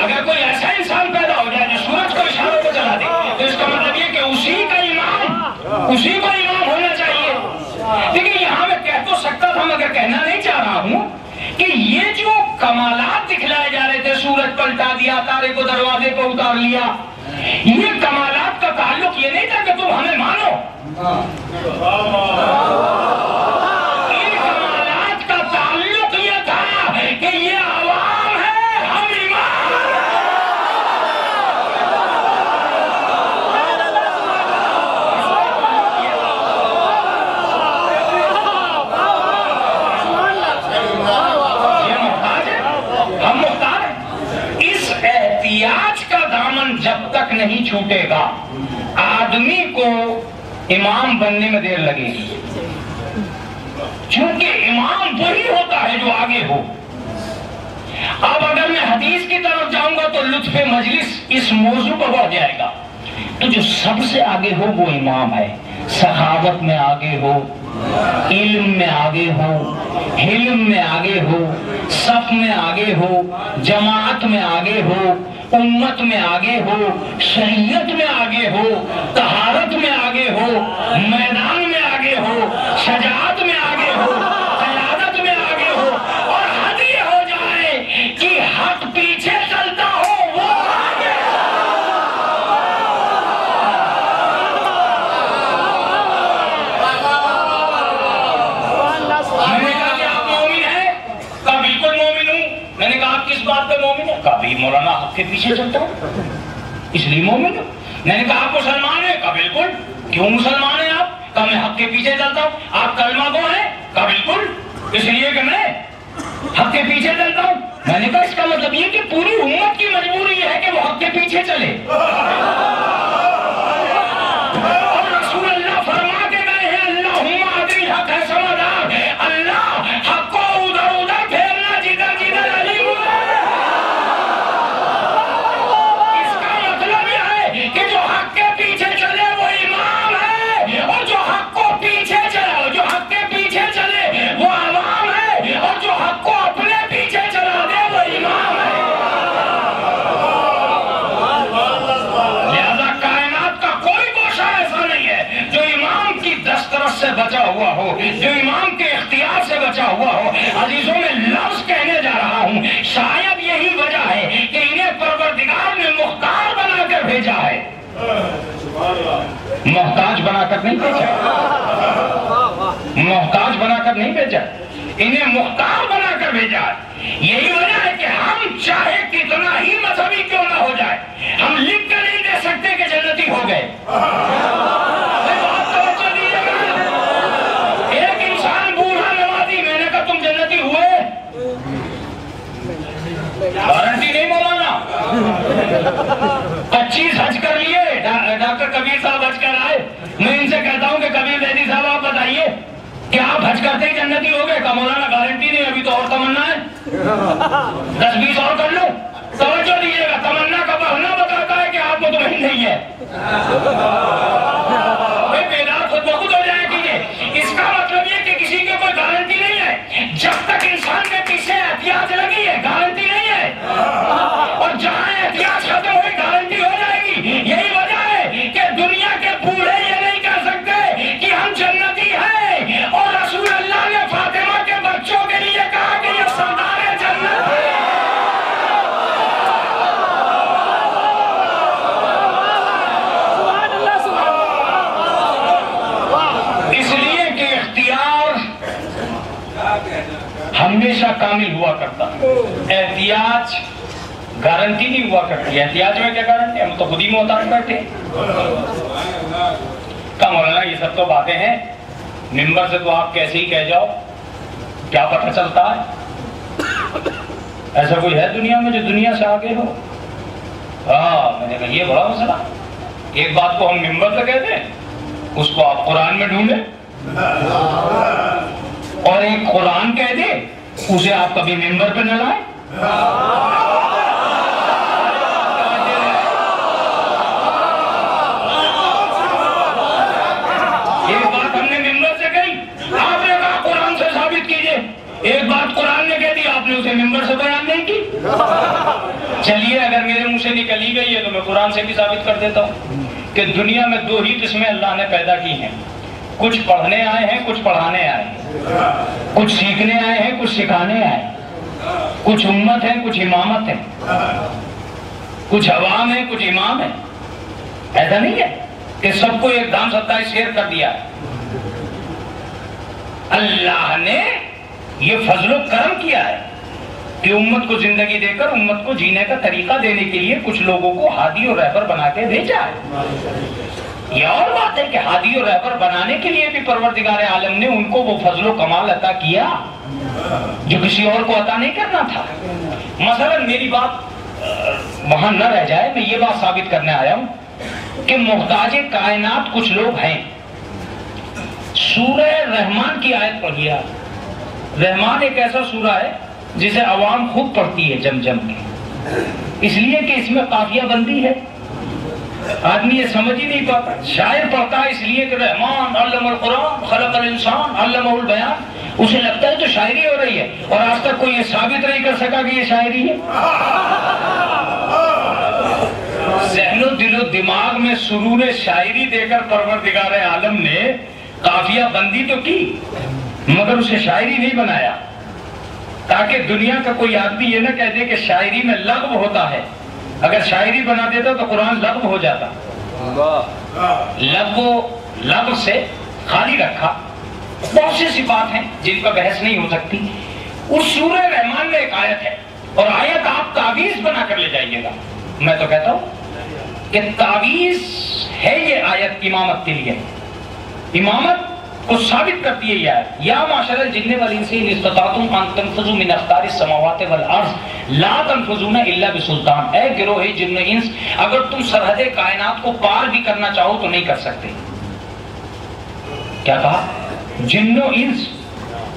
اگر کوئی ایسا انسان پیدا ہو جائے جو سورج کو اشارہ کو چلا دے، تو اس کا مطلب یہ کہ اسی کو امام ہونا چاہیے۔ لیکن یہاں میں کہہ تو سکتا تھا مگر کہنا نہیں چاہ رہا ہوں کہ یہ جو کمالات دکھلائے جا رہے تھے، سورج پلٹا دیا، تارے کو دروازے کو اتار لیا، یہ کمالات کا تعلق یہ نہیں تھا کہ تم ہمیں مانو۔ ان کمالات کا تعلق یہ تھا کہ یہ عوام ہے، ہم امام۔ احتیاج کا دامن جب تک نہیں چھوٹے گا، آدمی کو امام بننے میں دیر لگے گی، کیونکہ امام وہی ہوتا ہے جو آگے ہو۔ اب اگر میں حدیث کی طرف جاؤں گا تو لطف مجلس اس موضوع پر بڑھ جائے گا۔ تو جو سب سے آگے ہو وہ امام ہے، سخاوت میں آگے ہو، علم میں آگے ہو، حلم میں آگے ہو، صف میں آگے ہو، جماعت میں آگے ہو، امت میں آگے ہو، شریعت میں آگے ہو، طہارت میں آگے ہو، میدان میں آگے ہو، شجاعت میں آگے ہو، قیادت میں آگے ہو، اور حد یہ ہو جائے کہ حق پیچھے چلتا ہو وہ آگے۔ میں نے کہا کہ آپ مومن ہیں؟ کہا بالکل مومن ہوں۔ میں نے کہا آپ کس بات پہ مومن ہیں؟ کہا بھی مولانا حق کے پیچھے چلتا ہوں اس لیے مومن ہوں۔ میں نے کہا آپ مسلمان ہیں؟ کہا بالکل۔ کیوں مسلمان ہیں آپ؟ کہا میں حق کے پیچھے چلتا ہوں۔ آپ کلمہ گو ہیں؟ کہا بالکل، اس لیے کہ میں حق کے پیچھے چلتا ہوں۔ میں نے کہا اس کا مطلب یہ کہ پوری امت کی مجبوری ہے کہ وہ حق کے پیچھے چلے۔ اور رسول اللہ فرما کے گئے ہیں اللہم ادل حق ہے سمادار، اللہ حق کو ادھر ادھر پھیرنا جدھر جدھر علی ہوا ہے۔ اس کا مطلب یہ ہے کہ جو حق کے پیچھے چلے وہ امام ہے، اور جو حق کو پیچھے چلا، جو حق کے پیچھے چلے وہ عوام ہے، اور جو حق کو اپنے پیچھے چلا دے وہ امام ہے۔ لہذا کائنات کا کوئی گوشہ ایسا نہیں ہے جو امام کی دسترس سے بچا ہوا ہو، جو امام کے اختیار سے بچا ہوا ہو۔ عزیزوں میں لفظ کہنے جا رہا ہوں، شاید یہی وجہ ہے کہ انہیں پروردگار نے مختار بنا کر بھیجا ہے، محتاج بنا کر نہیں بھیجا، محتاج بنا کر نہیں بھیجا۔ انہیں مختار بنا کر بھیجا ہے۔ یہی وجہ ہے کہ ہم چاہے کتنا ہی مذہبی کیوں نہ ہو جائے، ہم لکھ کر نہیں دے سکتے کہ جنتی ہو گئے۔ ایک انسان بوڑھا نمازی، میں نے کہا تم جنتی ہوئے؟ گارنٹی نہیں مولانا۔ 25 حج کر لیے، ڈاکٹر کبیر صاحب حج کر آئے، میں ان سے کہتا ہوں کہ کبیر بیدی صاحب آپ بتائیے کہ آپ حج کرتے ہی جنتی ہو گئے؟ کہا مولانا گارنٹی نہیں، ابھی تو اور تمنا ہے، 10-20 اور کر لوں۔ توجہ دیجیے گا، تمنا کا بہانہ بتاتا ہے کہ آپ مطمئن نہیں ہے۔ بیدار خود بخود ہو جائے کیجیے۔ اس کا مطلب یہ کہ کسی کی کوئی گارنٹی نہیں ہے۔ جب تک انسان کے پیچھے احتیاط لگی ہے گارنٹی نہیں ہے، اور جہاں احتیاط ختم ہوئی گارنٹی ہو جائے گی۔ یہی وجہ ہے کہ دنیا کے بوڑھے یہ نہیں کہہ سکتے کہ ہم جنتی ہیں، اور رسول اللہ نے فاطمہ کے بچوں کے لیے کہا کہ یہ سردار جنت ہے۔ اس لیے کہ اختیار ہمیشہ کامل ہوا کرتا، احتیاط گارنٹی نہیں ہوا کرتی۔ احتیاط میں کیا گارنٹی؟ ہم تو خود ہی محتاج بیٹھے۔ کہا مولانا یہ سب تو باتیں ہیں، ممبر سے تو آپ کیسے ہی کہہ جاؤ، کیا پتہ چلتا ہے؟ ایسا کوئی ہے دنیا میں جو دنیا سے آگے ہو؟ ہاں، میں نے کہا یہ بڑا مسئلہ۔ ایک بات کو ہم ممبر سے کہتے ہیں، اس کو آپ قرآن میں ڈھونڈیں، اور ایک قرآن کہہ دے اسے آپ کبھی ممبر پہ نہ لائیں۔ ایک بات ہم نے ممبر سے کہی، آپ نے کہا قرآن سے ثابت کیجئے۔ ایک بات قرآن نے کہہ دی، آپ نے اسے ممبر سے بیان نہیں کی۔ چلیے اگر میرے منہ سے نکلی گئی ہے تو میں قرآن سے بھی ثابت کر دیتا ہوں کہ دنیا میں 2 ہی قسمیں اللہ نے پیدا کی ہیں، کچھ پڑھنے آئے ہیں، کچھ پڑھانے آئے ہیں، کچھ سیکھنے آئے ہیں، کچھ سکھانے آئے ہیں، کچھ امت ہے، کچھ امامت ہے، کچھ عوام ہے، کچھ امام ہے۔ ایسا نہیں ہے کہ سب کو ایک دام 27 شیر کر دیا۔ اللہ نے یہ فضل و کرم کیا ہے کہ امت کو زندگی دے کر امت کو جینے کا طریقہ دینے کے لیے کچھ لوگوں کو ہادی اور رہبر بنا کے بھیجا ہے۔ یہ اور بات ہے کہ ہادی اور رہبر بنانے کے لیے بھی پروردگار عالم نے ان کو وہ فضل و کمال عطا کیا جو کسی اور کو عطا نہیں کرنا تھا۔ مثلا میری بات وہاں نہ رہ جائے، میں یہ بات ثابت کرنے آیا ہوں کہ محتاج کائنات کچھ لوگ ہیں۔ سورہ رحمان کی آیت پڑھیے آپ۔ رحمان ایک ایسا سورہ ہے جسے عوام خود پڑھتی ہے جم جم کے، اس لیے کہ اس میں قافیہ بندی ہے، آدمی یہ سمجھ ہی نہیں پاتا۔ شاعر پڑھتا ہے اس لیے کہ رحمان علم القرآن خلق الانسان علمہ البیان، اسے لگتا ہے تو شاعری ہو رہی ہے، اور آج تک کوئی یہ ثابت نہیں کر سکا کہ یہ شاعری ہے۔ ذہن و دل و دماغ میں سرور شاعری دے کر پروردگار عالم نے قافیہ بندی تو کی، مگر اسے شاعری نہیں بنایا، تاکہ دنیا کا کوئی آدمی یہ نہ کہہ دے کہ شاعری میں لغو ہوتا ہے۔ اگر شاعری بنا دیتا تو قرآن لغو ہو جاتا۔ لغو سے خالی رکھا۔ بہت سی صفات ہیں جن پر بحث نہیں ہو سکتی۔ اس سورہ رحمان میں ایک آیت ہے، اور آیت آپ تعویذ بنا کر لے جائیے گا۔ میں تو کہتا ہوں کہ تعویذ ہے یہ آیت امامت کے لیے، امامت کو ثابت کرتی ہے یہ آیت۔ یا معاشر الجن والانس ان استطعتم ان تنفذوا من اقطار السماوات والارض لا تنفذون الا بسلطان۔ اے گروہ جن و انس، اگر تم سرحد کائنات کو پار بھی کرنا چاہو تو نہیں کر سکتے۔ کیا کہا؟ جن و انس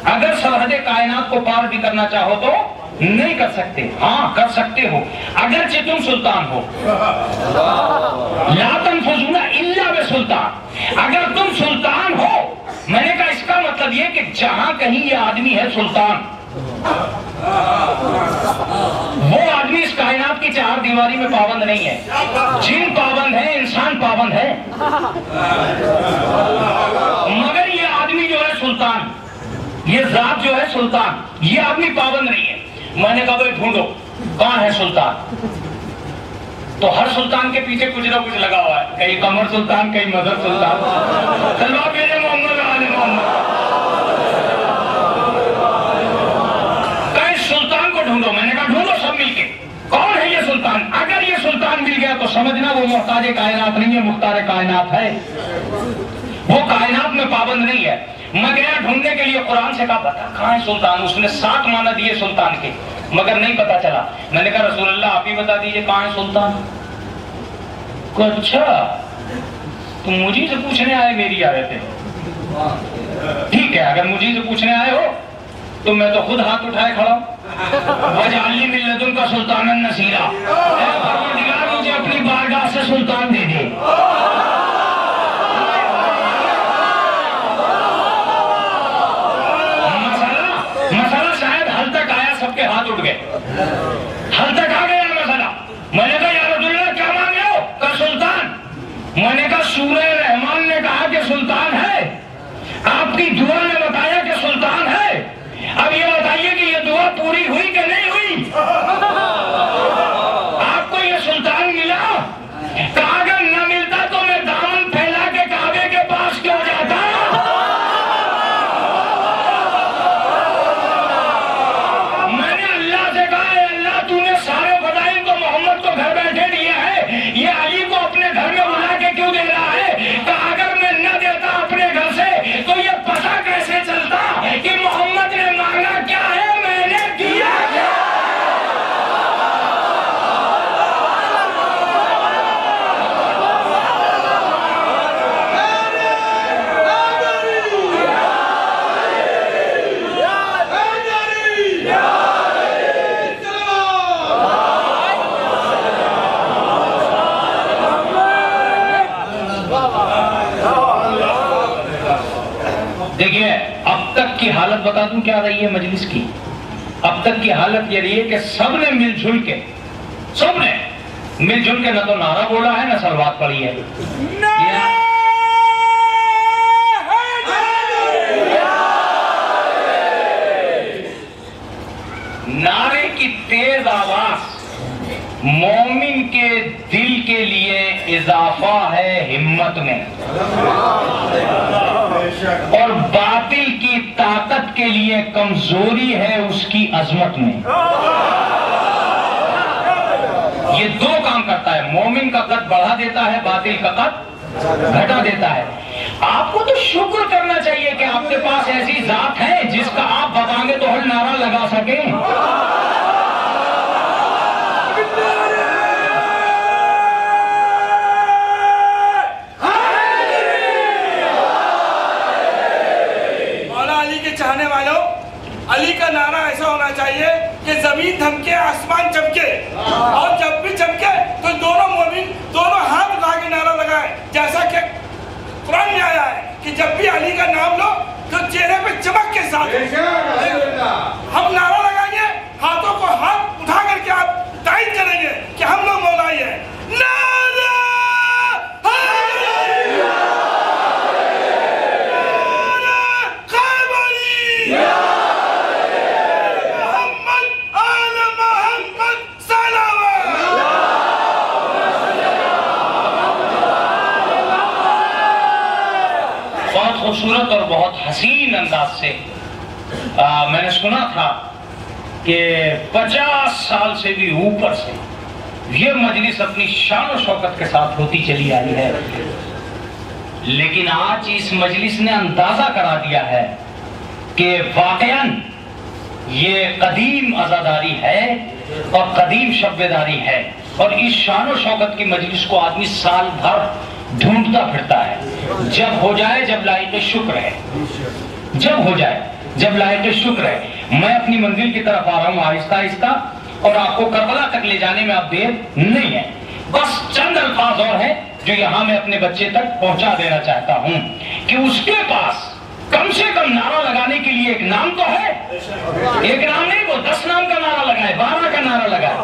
اگر سرحد کائنات کو پار بھی کرنا چاہو تو نہیں کر سکتے۔ ہاں کر سکتے ہو اگرچہ تم سلطان ہو۔ لا تنفذون الا بسلطان، اگر تم سلطان ہو۔ میں نے کہا اس کا مطلب یہ کہ جہاں کہیں یہ آدمی ہے سلطان، وہ آدمی اس کائنات کی 4 دیواری میں پابند نہیں ہے۔ جن پابند ہے، انسان پابند ہے، مگر یہ آدمی جو ہے سلطان، یہ ذات جو ہے سلطان، یہ آدمی پابند نہیں ہے۔ میں نے کہا بھائی ڈھونڈو کہاں ہے سلطان، تو ہر سلطان کے پیچھے کچھ نہ کچھ لگا ہوا ہے، کہیں قمر سلطان، کہیں مظہر سلطان۔ تلوار بھیجے محمد آل محمد۔ ڈھونڈو. میں نے کہا ڈھونڈو سب مل کے, کون ہے یہ سلطان؟ اگر یہ سلطان مل گیا تو سمجھنا وہ محتاج کائنات نہیں ہے, مختار کائنات ہے. وہ کائنات میں پابند نہیں ہے. میں گیا ڈھونڈنے کے لیے, قرآن سے کہا بتا کہاں ہے سلطان. اس نے 7 معنی دیے سلطان کے, مگر نہیں پتا چلا. میں نے کہا رسول اللہ آپ ہی بتا دیجئے کہاں ہے سلطان. اچھا تم مجھے سے پوچھنے آئے میری آیت ہے؟ ٹھیک ہے, اگر مجھے سے پوچھنے آئے ہو تو میں تو خود ہاتھ اٹھائے کھڑا ہوں. وَجَعَلْنِي مِن لَّدُنْكَ سُلْطَانًا نَصِيرًا. اے پروردگار مجھے اپنی بارگاہ سے سلطان دے دے. مسئلہ شاید حل تک آیا, سب کے ہاتھ اٹھ گئے. حل تک آ گیا مسئلہ. میں نے کہا یا رسول اللہ کیا مانگے ہو؟ کہا سلطان. میں نے کہا سورہ رحمان نے کہا کہ سلطان ہے, آپ کی دعا نے بتایا کہ سلطان ہے. اب یہ بتائیے کہ یہ دعا پوری ہوئی کہ نہیں ہوئی؟ آپ کو یہ سلطان ملا؟ کہا اگر نہ ملتا تو میں دامن پھیلا کے کعبے کے پاس کیوں جاتا؟ میں نے اللہ سے کہا اے اللہ تو نے سارے فضائل تو محمد کو گھر بیٹھے دیا ہے, یہ علی کو اپنے گھر میں بلا کے کیوں دے رہا ہے؟ کہا اگر میں نہ دیتا اپنے گھر سے تو یہ پتہ کیسے چلتا کہ محمد نے مانگا کیا ہے, میں نے دیا کیا؟ دیکھیے اب تک کی حالت بتا دوں کیا رہی ہے مجلس کی. اب تک کی حالت یہ رہی ہے کہ سب نے مل جل کے نہ تو نعرہ بولا ہے نہ سلوات پڑھی ہے. نعرے کی تیز آواز مومن کے دل کے لیے اضافہ ہے ہمت میں, اور باطل کی طاقت کے لیے کمزوری ہے اس کی عظمت میں. یہ 2 کام کرتا ہے, مومن کا قد بڑھا دیتا ہے, باطل کا قد گھٹا دیتا ہے. آپ کو تو شکر کرنا چاہیے کہ آپ کے پاس ایسی ذات ہے جس کا آپ بتائیں گے تو ہر نعرہ لگا سکیں. چاہنے والوں, علی کا نعرہ ایسا ہونا چاہیے کہ زمین دھمکے آسمان چمکے, اور جب بھی چمکے تو دونوں مومن دونوں ہاتھ اٹھا کے نعرہ لگائیں, جیسا کہ قرآن میں آیا ہے کہ جب بھی علی کا نام لو تو چہرے پہ چمک کے ساتھ. ہم نعرہ لگائیں گے, ہاتھوں کو ہاتھ اٹھا کر کے آپ تائید کریں گے کہ ہم لوگ مولائی ہیں. خوبصورت اور بہت حسین انداز سے میں نے سنا تھا کہ 50 سال سے بھی اوپر سے یہ مجلس اپنی شان و شوکت کے ساتھ ہوتی چلی آئی ہے, لیکن آج اس مجلس نے اندازہ کرا دیا ہے کہ واقعاً یہ قدیم عزاداری ہے اور قدیم شبیداری ہے, اور اس شان و شوکت کی مجلس کو آدمی سال بھر ڈھونڈتا پھرتا ہے. جب ہو جائے جب لائق شکر ہے, جب لائق شکر ہے. میں اپنی منزل کی طرف آ رہا ہوں آہستہ آہستہ, اور آپ کو کربلا تک لے جانے میں اب دیر نہیں ہے. بس چند الفاظ اور ہیں جو یہاں میں اپنے بچے تک پہنچا دینا چاہتا ہوں کہ اس کے پاس کم سے کم نعرہ لگانے کے لیے ایک نام تو ہے. ایک نام نہیں, وہ 10 نام کا نعرہ لگائے, 12 کا نعرہ لگائے.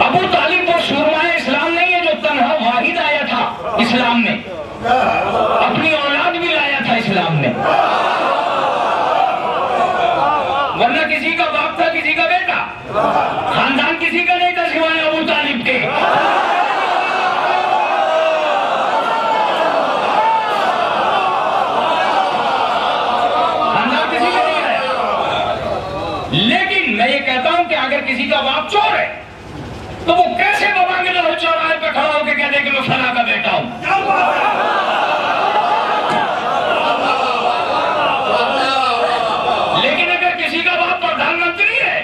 ابو طالب وہ سورمائے اسلام نہیں ہے جو تنہا واحد آیا تھا اسلام میں, اپنی اولاد بھی لایا تھا اسلام میں, ورنہ کسی کا باپ تھا کسی کا بیٹا, خاندان کسی کا نہیں تھا سوائے ابو طالب کے. خاندان کسی کا باپ چور ہے تو وہ کیسے بابا کے لاہور چوراہے پہ کھڑا ہو کے کہتے کہ میں فلاں کا بیٹا ہوں؟ لیکن اگر کسی کا باپ پردھان منتری ہے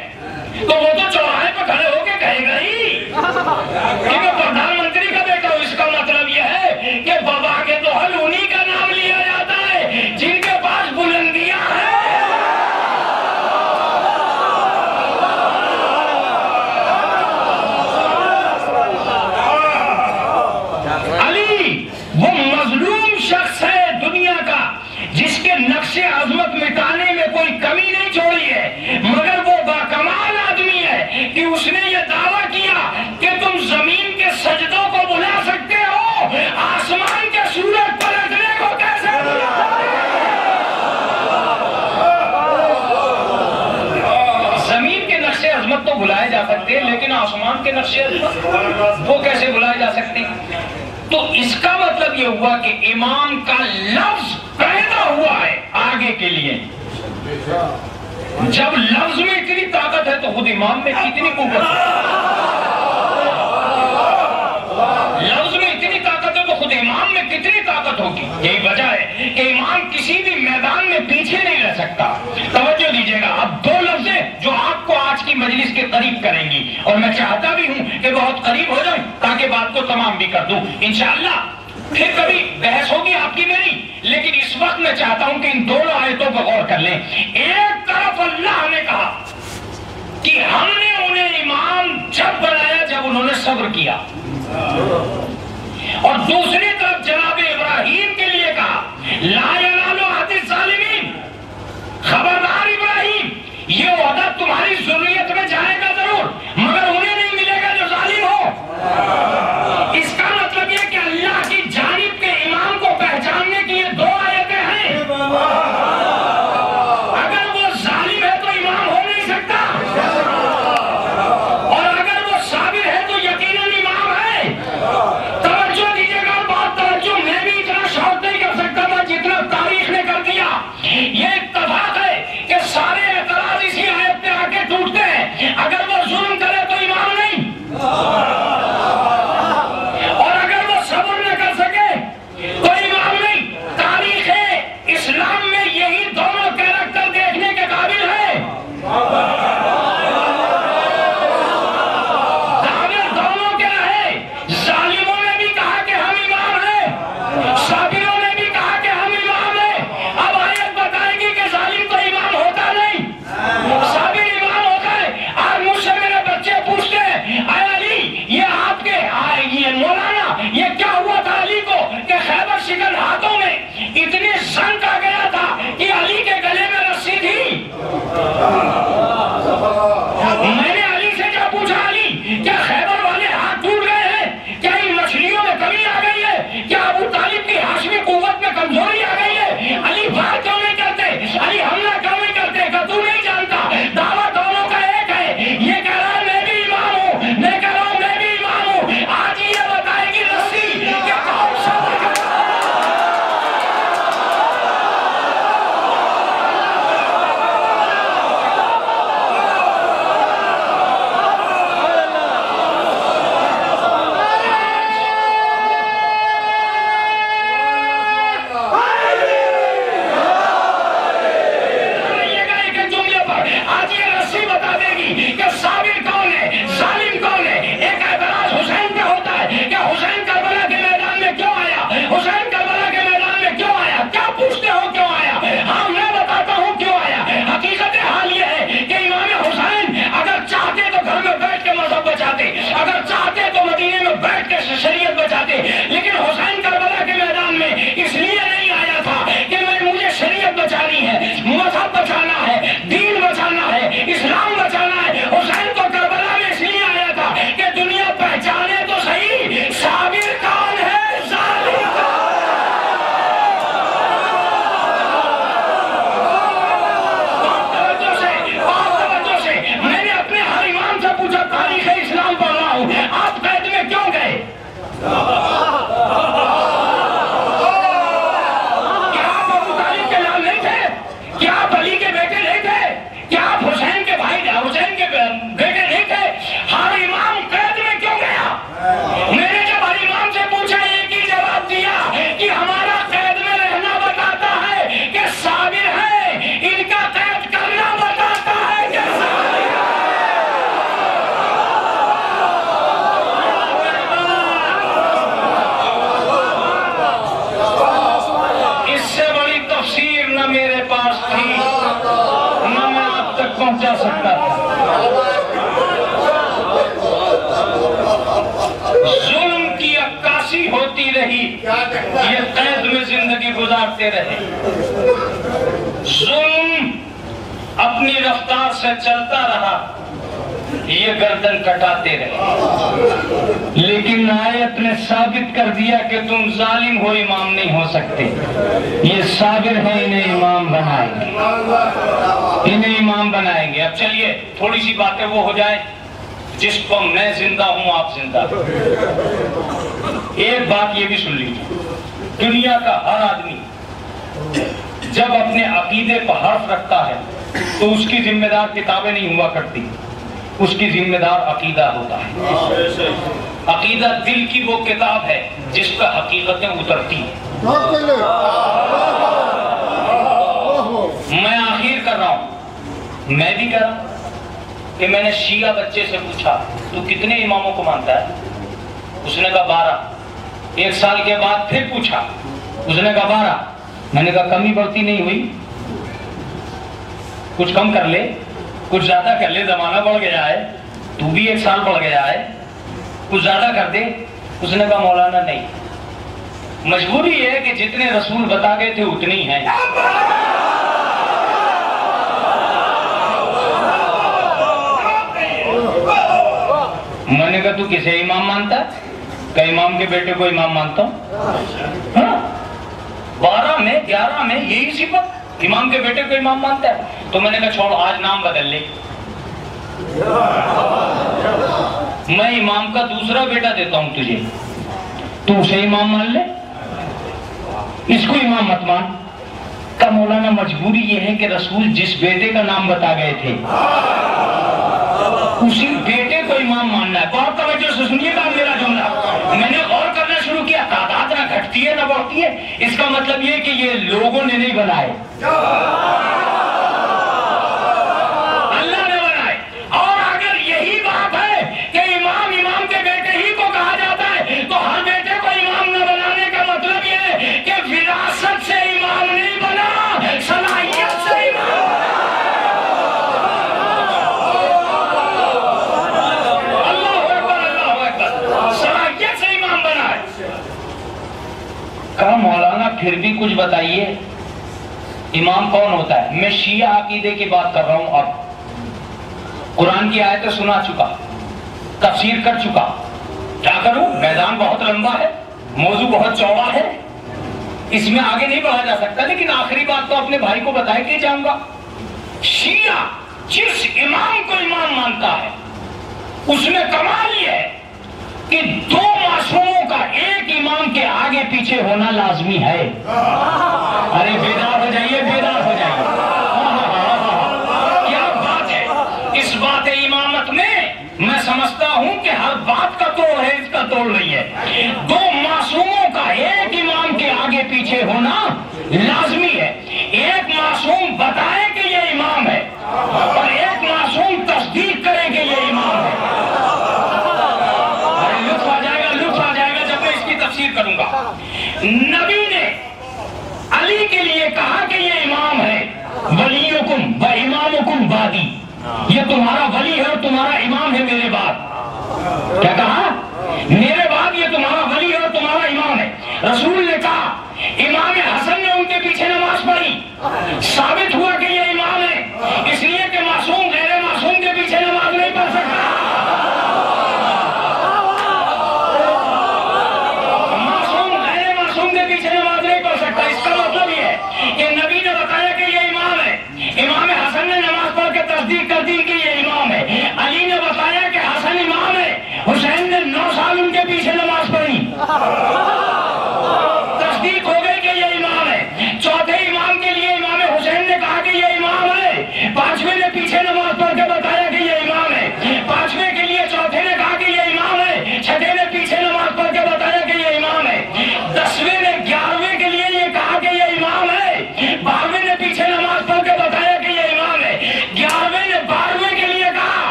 تو وہ تو چوراہے پہ کھڑے ہو کے کہے گا ہی کہ میں پردھان منتری کا بیٹا ہوں۔ اس کا مطلب یہ ہے کہ بابا کے تو ہر انہی کا نام لیا جاتا ہے جن کے پاس بلندیاں ہیں۔ وہ مظلوم شخص ہے دنیا کا جس کے نقش عظمت مٹانے میں کوئی کمی نہیں چھوڑی ہے، مگر وہ باکمال آدمی ہے کہ اس نے یہ دعویٰ کیا کہ تم زمین کے سجدوں کو بلا سکتے ہو، آسمان کے سورج پلٹنے کو کیسے بلا؟ زمین کے نقش عظمت تو بلائے جا سکتے ہیں لیکن آسمان کے نقش عظمت وہ کیسے بلائے جا سکتے ہیں؟ تو اس کا مطلب یہ ہوا کہ امام کا لفظ پیدا ہوا ہے آگے کے لیے۔ جب لفظ میں اتنی طاقت ہے تو خود امام میں کتنی قوت ہے؟ لفظ میں اتنی طاقت ہے تو خود امام میں کتنی طاقت ہوگی؟ یہی وجہ ہے کہ امام کسی بھی میدان میں پیچھے نہیں رہ سکتا۔ توجہ دیجیے گا، اب دو لفظیں جو آپ کو آج کی مجلس کے قریب کریں گی، اور میں چاہتا بھی ہوں کہ بہت قریب ہو جائیں تاکہ بات کو تمام بھی کر دوں انشاءاللہ۔ پھر کبھی بحث ہوگی آپ کی میری، لیکن اس وقت میں چاہتا ہوں کہ ان دونوں آیتوں پر غور کر لیں۔ ایک طرف اللہ نے کہا کہ ہم نے انہیں امام جب بنایا جب انہوں نے صبر کیا، اور دوسری طرف جناب ابراہیم کے لیے کہا لا ینال عہد الظالمین، خبردار ابراہیم یہ عہدہ تمہاری ذریت میں جائے گا ضرور مگر انہیں نہیں ملے گا جو ظالم ہو۔ اس کا مطلب یہ کہ اللہ کی جانب کے امام کو پہچاننے کی یہ دو آیتیں ہیں۔ اگر وہ ظالم ہے تو امام ہو نہیں سکتا، اور اگر وہ صابر ہے تو یقیناً امام ہے۔ توجہ دیجیے گا، بہت توجہ، میں بھی اتنا شوق نہیں کر سکتا تھا جتنا تاریخ یہ قید میں زندگی گزارتے رہے، ظلم اپنی رفتار سے چلتا رہا، یہ گردن کٹاتے رہے، لیکن آیت نے ثابت کر دیا کہ تم ظالم ہو، امام نہیں ہو سکتے۔ یہ صابر ہیں، انہیں امام بنائیں گے، انہیں امام بنائیں گے۔ اب چلیے تھوڑی سی باتیں وہ ہو جائیں جس کو میں زندہ ہوں، آپ زندہ۔ ایک بات یہ بھی سن لیجیے، دنیا کا ہر آدمی جب اپنے عقیدے پر حرف رکھتا ہے تو اس کی ذمہ دار کتابیں نہیں ہوا کرتی، اس کی ذمہ دار عقیدہ ہوتا ہے۔ عقیدہ دل کی وہ کتاب ہے جس پر حقیقتیں اترتی ہیں۔ میں آخر کر رہا ہوں، میں بھی کر رہا ہوں کہ میں نے شیعہ بچے سے پوچھا تو کتنے اماموں کو مانتا ہے؟ اس نے کہا 12۔ ایک سال کے بعد پھر پوچھا، اس نے کہا 12۔ میں نے کہا کمی بڑھتی نہیں ہوئی؟ کچھ کم کر لے، کچھ زیادہ کر لے، زمانہ بڑھ گیا ہے، تو بھی ایک سال بڑھ گیا ہے، کچھ زیادہ کر دے۔ اس نے کہا مولانا نہیں، مجبوری ہے کہ جتنے رسول بتا گئے تھے اتنے ہی ہیں۔ میں نے کہا تو کسے امام مانتا ہے؟ کہ امام کے بیٹے کو امام مانتا ہوں۔ 12 میں 11 میں یہی صفت، امام کے بیٹے کو امام مانتا ہے۔ تو میں نے کہا چھوڑ، آج نام بدل لے، میں امام کا دوسرا بیٹا دیتا ہوں تجھے، تو اسے امام مان لے، اس کو امام مت مان۔ کا مولانا مجبوری یہ ہے کہ رسول جس بیٹے کا نام بتا گئے تھے اسی بیٹے کو امام ماننا ہے۔ بہت توجہ سے سنیے گا میرا جملہ، میں نے غور کرنا شروع کیا، تعداد نہ گھٹتی ہے نہ بڑھتی ہے، اس کا مطلب یہ کہ یہ لوگوں نے نہیں بنائے، اللہ نے بنائے۔ اور اگر یہی بات ہے کہ امام امام کے بیٹے ہی کو کہا جاتا ہے تو ہر بیٹے کو امام نہ بنانے کا مطلب یہ ہے کہ وراثت سے امام نہیں بنا، صلاحیت سے امام بنا۔ کہا مولانا پھر بھی کچھ بتائیے، امام کون ہوتا ہے؟ میں شیعہ عقیدے کی بات کر رہا ہوں۔ اب قرآن کی آیتیں سنا چکا، تفسیر کر چکا، کیا کروں؟ میدان بہت لمبا ہے، موضوع بہت چوڑا ہے، اس میں آگے نہیں بڑھا جا سکتا، لیکن آخری بات تو اپنے بھائی کو بتائے کے جاؤں گا۔ شیعہ جس امام کو امام مانتا ہے اس میں کمال یہ ہے کہ 2 معصوموں کا ایک امام کے آگے پیچھے ہونا لازمی ہے۔ ارے بیدار ہو جائیے، بیدار ہو جائیے، کیا بات ہے اس بات امامت میں سمجھتا ہوں کہ ہر بات کا توڑ ہے، اس کا توڑ نہیں ہے۔ 2 معصوموں کا ایک امام کے آگے پیچھے ہونا لازمی ہے۔ ایک معصوم بتائے کہ یہ امام ہے اور ایک معصوم تصدیق کرے کہ یہ امام ہے۔ کروں گا۔ نبی نے علی کے لیے کہا کہ یہ امام ہے، ولیکم و امامکم بعدی، یہ تمہارا ولی ہے اور تمہارا امام ہے میرے بعد۔ کیا کہا؟ میرے بعد یہ تمہارا ولی ہے اور تمہارا امام ہے۔ رسول نے کہا، امام حسن نے ان کے پیچھے نماز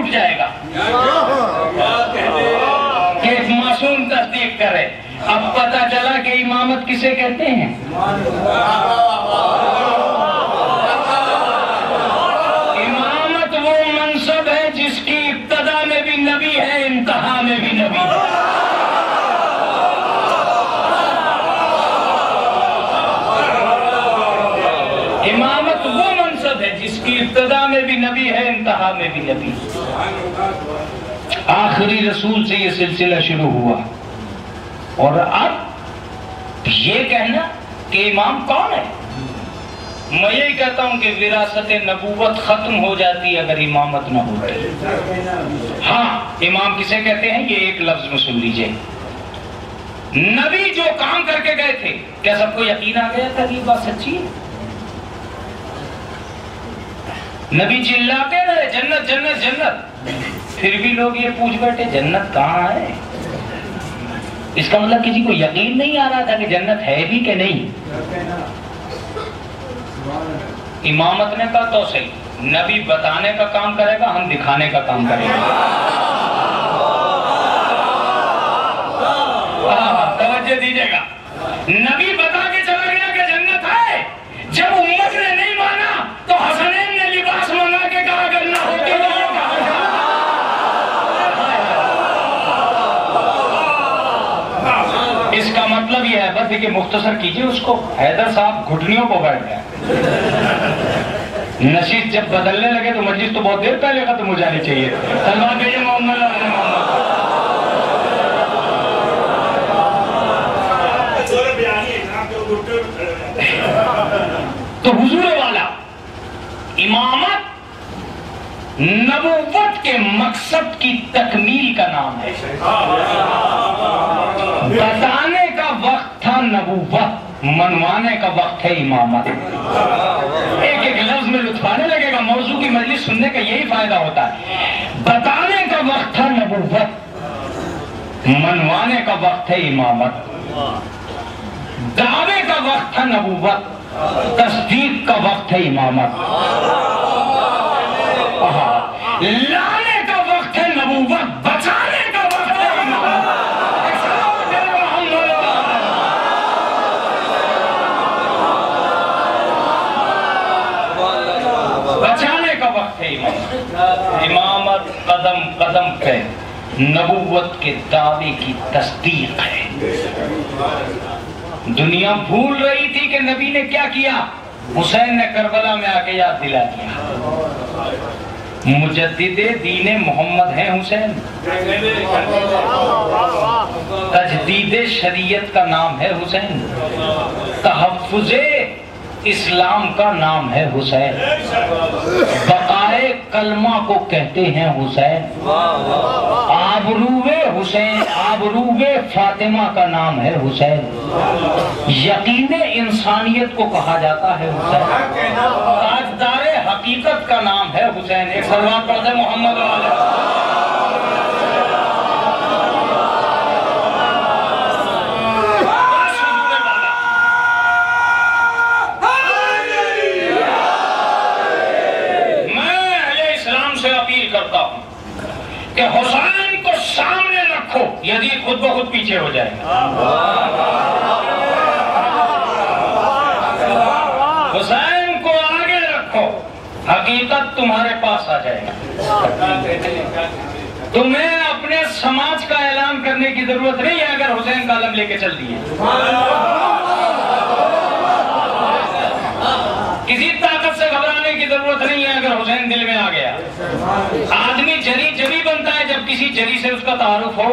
اٹھ جائے گا کہ ایک معصوم تصدیق کرے. اب پتہ چلا کہ امامت کسے کہتے ہیں. امامت وہ منصب ہے جس کی ابتدا میں بھی نبی ہے, انتہا میں بھی نبی ہے. امامت وہ منصب ہے جس کی ابتدا میں بھی نبی ہے, انتہا میں بھی نبی. آخری رسول سے یہ سلسلہ شروع ہوا, اور اب یہ کہنا کہ امام کون ہے, میں یہی کہتا ہوں کہ وراثت نبوت ختم ہو جاتی ہے اگر امامت نہ ہوتی. ہاں, امام کسے کہتے ہیں یہ ایک لفظ میں سن لیجئے. نبی جو کام کر کے گئے تھے, کیا سب کو یقین آ گیا تھا کہ یہ بات سچی ہے؟ نبی چلاتے رہے جنت جنت جنت, پھر بھی لوگ یہ پوچھ بیٹھے جنت کہاں ہے. اس کا مطلب کسی کو یقین نہیں آ رہا تھا کہ جنت ہے بھی کہ نہیں. امامت نے کہا تو صحیح, نبی بتانے کا کام کرے گا, ہم دکھانے کا کام کریں گے. توجہ دیجیے گا, نبی بتا کے چلا گیا کہ جنت ہے. جب امت نے نہیں مانا تو حسنین نے لباس منگا کے کہا اگر نہ ہوتی تو اس کا مطلب یہ ہے, بس دیکھیے مختصر کیجئے اس کو. حیدر صاحب گھٹنیوں کو بیٹھ گئے. نشید جب بدلنے لگے تو مجلس تو بہت دیر پہلے ختم ہو جانی چاہیے. سلمان بھائی محمد تو حضور والا امامت نبوت کے مقصد کی تکمیل کا نام ہے. بتانے کا وقت تھا نبوت, منوانے کا وقت ہے امامت. ایک ایک لفظ میں لطف آنے لگے گا, موضوع کی مجلس سننے کا یہی فائدہ ہوتا ہے. بتانے کا وقت تھا نبوت, منوانے کا وقت ہے امامت. دعوے کا وقت تھا نبوت, تصدیق کا وقت ہے امامت. لانے کا وقت ہے نبوت, بچانے کا وقت ہے امامت. بچانے کا وقت ہے امامت. امامت قدم قدم پہ نبوت کے دعوے کی تصدیق ہے. دنیا بھول رہی تھی کہ نبی نے کیا کیا, حسین نے کربلا میں آ کے یاد دلا دیا. مجدد دین محمد ہیں حسین, تجدید شریعت کا نام ہے حسین, تحفظ اسلام کا نام ہے حسین, بقائے کلمہ کو کہتے ہیں حسین, آبروئے حسین, آبروئے فاطمہ کا نام ہے حسین, یقین انسانیت کو کہا جاتا ہے حسین, تاجدار حقیقت کا نام ہے حسین. ایک صلوات پڑھتے ہیں محمد علیہ. کہ حسین کو سامنے رکھو, یزید خود بخود پیچھے ہو جائے گا. حسین کو آگے رکھو, حقیقت تمہارے پاس آ جائے گا. تمہیں اپنے سماج کا اعلان کرنے کی ضرورت نہیں ہے اگر حسین کا علم لے کے چل دیے. کسی طاقت سے گھبرانے کی ضرورت نہیں ہے اگر حسین دل میں آ گیا. آدمی جری جبھی بنتا ہے جب کسی جری سے اس کا تعارف ہو.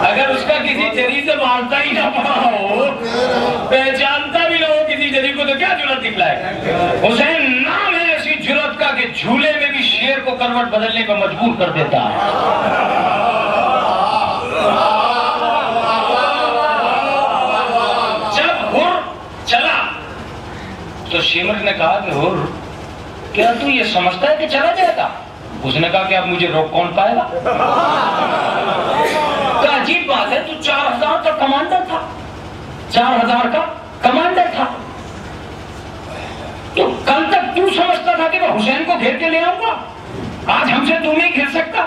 اگر اس کا کسی جری سے مانتا ہی نہ پڑا ہو, پہچانتا بھی نہ ہو کسی جری کو, تو کیا جرات دکھلائے. حسین نام ہے ایسی جرات کا کہ جھولے میں بھی شیر کو کروٹ بدلنے کو مجبور کر دیتا ہے. تو شیمر نے کہا کہ ہور کیا تو یہ سمجھتا ہے کہ چلا جائے گا؟ اس نے کہا کہ اب مجھے روک کون پائے گا. تو عجیب بات ہے, تو 4000 کا کمانڈر تھا, 4000 کا کمانڈر تھا. تو کل تک تو سمجھتا تھا کہ وہ اور حسین کو گھیر کے لے آؤں گا؟ آج ہم سے تو نہیں گھیر سکتا،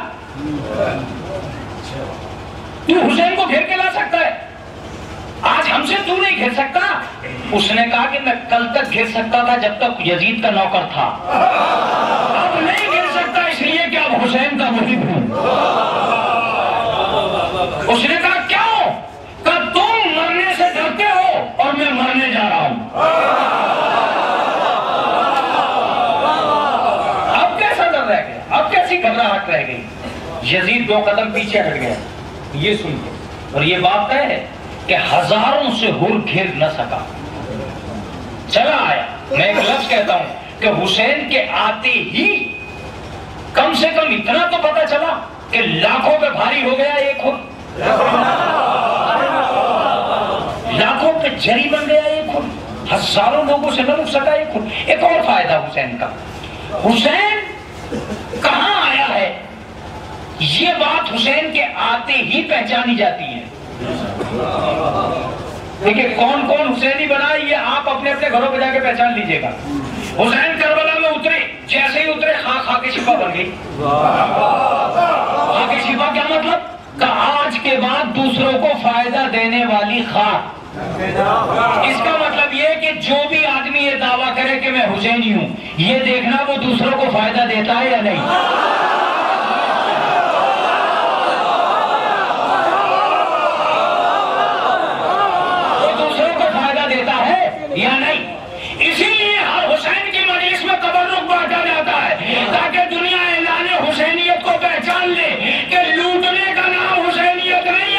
تو حسین کو گھیر کے لا سکتا ہے، آج ہم سے تو نہیں گھیر سکتا۔ اس نے کہا کہ میں کل تک گھیر سکتا تھا جب تک یزید کا نوکر تھا، اب نہیں گھیر سکتا اس لیے کہ اب حسین کا محب ہوں۔ اس نے کہا کیوں؟ کہ تم مرنے سے ڈرتے ہو اور میں مرنے جا رہا ہوں۔ اب کیسا ڈر رہ گیا، اب کیسی گھبراہٹ رہ گئی؟ یزید 2 قدم پیچھے ہٹ گیا، یہ سن کے، اور یہ بات طے ہے کہ ہزاروں سے ہر گھیر نہ سکا، چلا آیا۔ میں ایک لفظ کہتا ہوں کہ حسین کے آتے ہی کم سے کم اتنا تو پتا چلا کہ لاکھوں پہ بھاری ہو گیا ایک خود، لاکھوں پہ جری بن گیا ایک خود، ہزاروں لوگوں سے نہ رک سکا ایک خود۔ ایک اور فائدہ حسین کا، حسین کہاں آیا ہے یہ بات حسین کے آتے ہی پہچانی جاتی ہے۔ دیکھیں کون کون حسینی بنا یہ آپ اپنے اپنے گھروں پہ جا کے پہچان لیجئے گا۔ حسین کربلا میں اترے، جیسے ہی اترے خاک شفا بن گئی۔ خاک شفا کیا مطلب؟ کہ آج کے بعد دوسروں کو فائدہ دینے والی خاک۔ اس کا مطلب یہ کہ جو بھی آدمی یہ دعویٰ کرے کہ میں حسینی ہوں، یہ دیکھنا وہ دوسروں کو فائدہ دیتا ہے یا نہیں۔ یا نہیں۔ اسی لیے ہر حسین کی مجلس میں تبرک بانٹا جاتا ہے تاکہ دنیا اعلان حسینیت کو پہچان لے کہ لوٹنے کا نام حسینیت نہیں ہے۔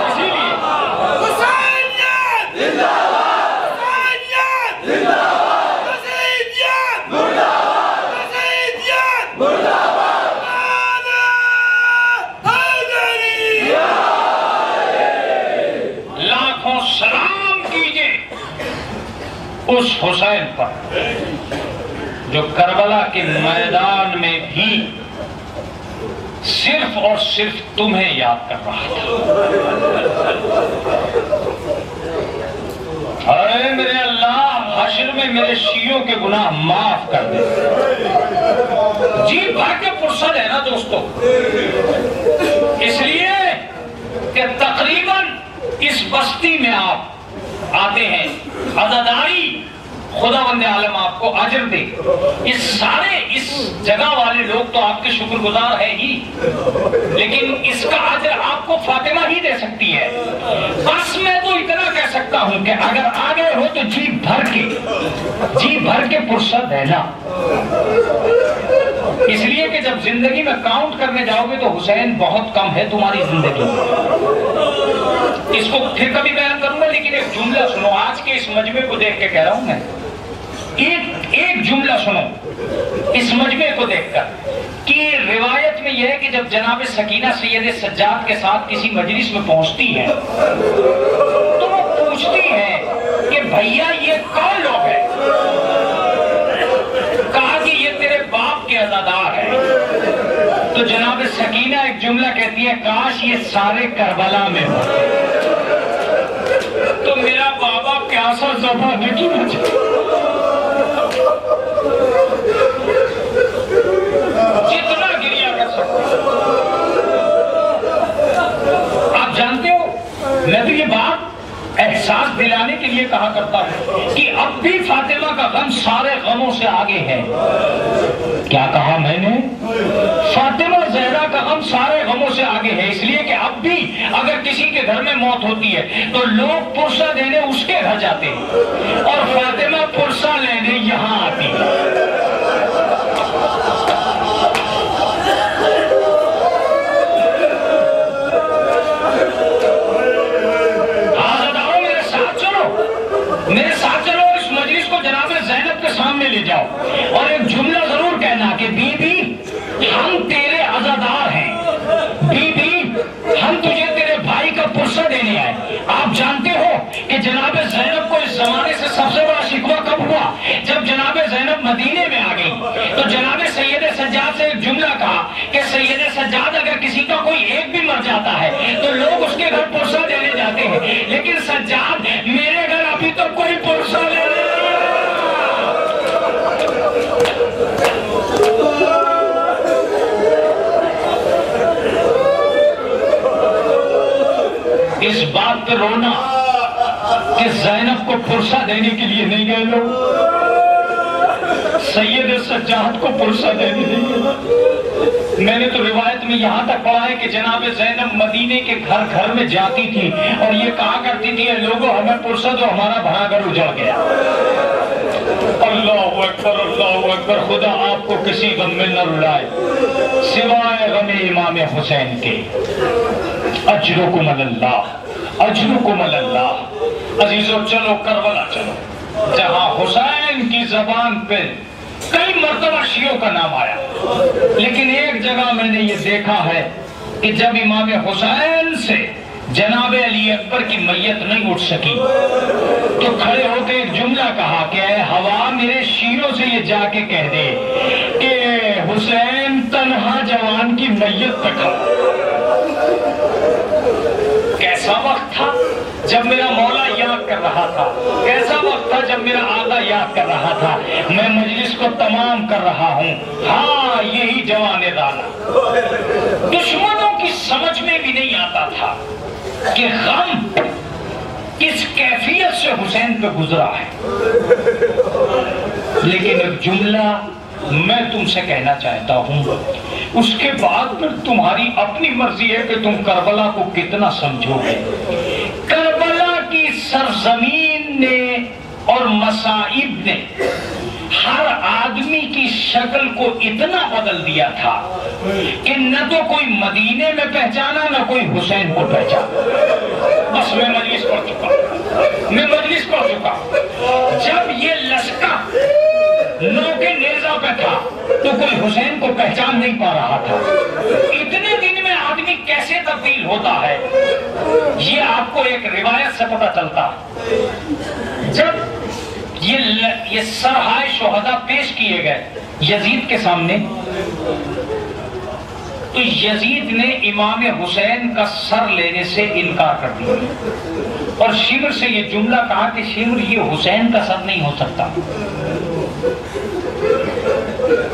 اسی لیے حسینیت زندہ باد، حسینیت زندہ باد، حسینیت مردہ باد، حسینیت مردہ باد۔ سلام کیجئے اس حسین پر جو کربلا کے میدان میں بھی صرف اور صرف تمہیں یاد کر رہا تھا۔ اے میرے اللہ، حشر میں میرے شیعوں کے گناہ معاف کر دے۔ جی بھر کے فرصت ہے نا دوستو، اس لیے کہ تقریباً اس بستی میں آپ آتے ہیں، عزاداری خداوند عالم آپ کو اجر دے۔ اس جگہ والے لوگ تو آپ کے شکر گزار ہیں ہی، لیکن اس کا اجر آپ کو فاطمہ ہی دے سکتی ہے۔ بس میں تو اتنا کہہ سکتا ہوں کہ اگر آگے ہو تو جی بھر کے فرصت ہے نا۔ اس لیے کہ جب زندگی میں کاؤنٹ کرنے جاؤ گے تو حسین بہت کم ہے تمہاری زندگی میں۔ اس کو پھر کبھی بیان کروں گا، لیکن ایک جملہ سنو، آج کے اس مجمع کو دیکھ کے کہہ رہا ہوں میں، ایک جملہ سنو اس مجمع کو دیکھ کر، کہ روایت میں یہ ہے کہ جب جناب سکینہ سید سجاد کے ساتھ کسی مجلس میں پہنچتی ہیں تو وہ پوچھتی ہیں کہ بھیا یہ کون لوگ ہیں؟ کہا کہ یہ تیرے باپ کے عزادار ہیں۔ تو جناب سکینہ ایک جملہ کہتی ہے، کاش یہ سارے کربلا میں ہو تو میرا بابا پیاسا ذبح نہیں ہونا چاہیے۔ جتنا گریہ کر سکتے آپ جانتے ہو، میں تو یہ بات احساس دلانے کے لیے کہا کرتا ہوں کہ اب بھی فاطمہ کا غم سارے غموں سے آگے ہے۔ کیا کہا میں نے؟ فاطمہ زہرا کا غم سارے غموں سے آگے ہے، اس لیے کہ اب بھی اگر کسی کے گھر میں موت ہوتی ہے تو لوگ پرسہ دینے اس کے گھر جاتے ہیں اور فاطمہ پرسہ لینے یہاں آتی ہے۔ میرے ساتھ چلو اور اس مجلس کو جناب زینب کے سامنے لے جاؤ اور ایک جملہ ضرور کہنا کہ بی بی ہم تیرے عزادار ہیں، بی بی ہم تجھے تیرے بھائی کا پرسہ دینے آئے۔ آپ جانتے ہو کہ جناب زینب کو اس زمانے سے سب سے بڑا شکوہ کب ہوا؟ جب جناب زینب مدینے میں آ گئی تو جناب سید سجاد سے ایک جملہ کہا کہ سید سجاد اگر کسی کا کوئی ایک بھی مر جاتا ہے تو لوگ اس کے گھر پرسہ دینے جاتے ہیں، لیکن سجاد میرے گھر ابھی تو کوئی پرسہ لینے نہیں اس بات پہ رونا کہ زینب کو پرسہ دینے کے لیے نہیں گئے لوگ، سید سجاد کو پرسہ دینے نہیں گئے۔ میں نے تو روایت میں یہاں تک پڑھا ہے کہ جناب زینب مدینے کے گھر گھر میں جاتی تھی اور یہ کہا کرتی تھی لوگوں ہمیں پرسہ دو، ہمارا بھرا گھر اجڑ گیا۔ اللہ اکبر، خدا آپ کو کسی غم میں نہ رلائے سوائے غم امام حسین کے۔ اجرکم اللہ، اجرکم اللہ۔ عزیزو چلو کربلا چلو، جہاں حسین کی زبان پہ کئی مرتبہ شیعوں کا نام آیا، لیکن ایک جگہ میں نے یہ دیکھا ہے کہ جب امام حسین سے جناب علی اکبر کی میت نہیں اٹھ سکی تو کھڑے ہو کے ایک جملہ کہا کہ اے ہوا میرے شیعوں سے یہ جا کے کہہ دے کہ حسین تنہا جوان کی میت پہ کھڑا۔ کیسا وقت تھا جب میرا مولا یاد کر رہا تھا، کیسا وقت تھا جب میرا آقا یاد کر رہا تھا، میں مجلس کو تمام کر رہا ہوں۔ ہاں یہی جوان دانا دشمنوں کی سمجھ میں بھی نہیں آتا تھا کہ غم کس کیفیت سے حسین پہ گزرا ہے، لیکن ایک جملہ میں تم سے کہنا چاہتا ہوں، اس کے بعد پھر تمہاری اپنی مرضی ہے کہ تم کربلا کو کتنا سمجھو گے۔ کربلا کی سرزمین نے اور مصائب نے ہر آدمی کی شکل کو اتنا بدل دیا تھا کہ نہ تو کوئی مدینے میں پہچانا نہ کوئی حسین کو پہچانا۔ بس میں مجلس کر چکا، جب یہ لشکر نوکے نیزہ پہ تھا تو کوئی حسین کو پہچان نہیں پا رہا تھا۔ اتنے دن میں آدمی کیسے تبدیل ہوتا ہے یہ آپ کو ایک روایت سے پتہ چلتا۔ جب یہ سرہائے شہداء پیش کیے گئے یزید کے سامنے تو یزید نے امام حسین کا سر لینے سے انکار کر دیا اور شمر سے یہ جملہ کہا کہ شمر یہ حسین کا سر نہیں ہو سکتا۔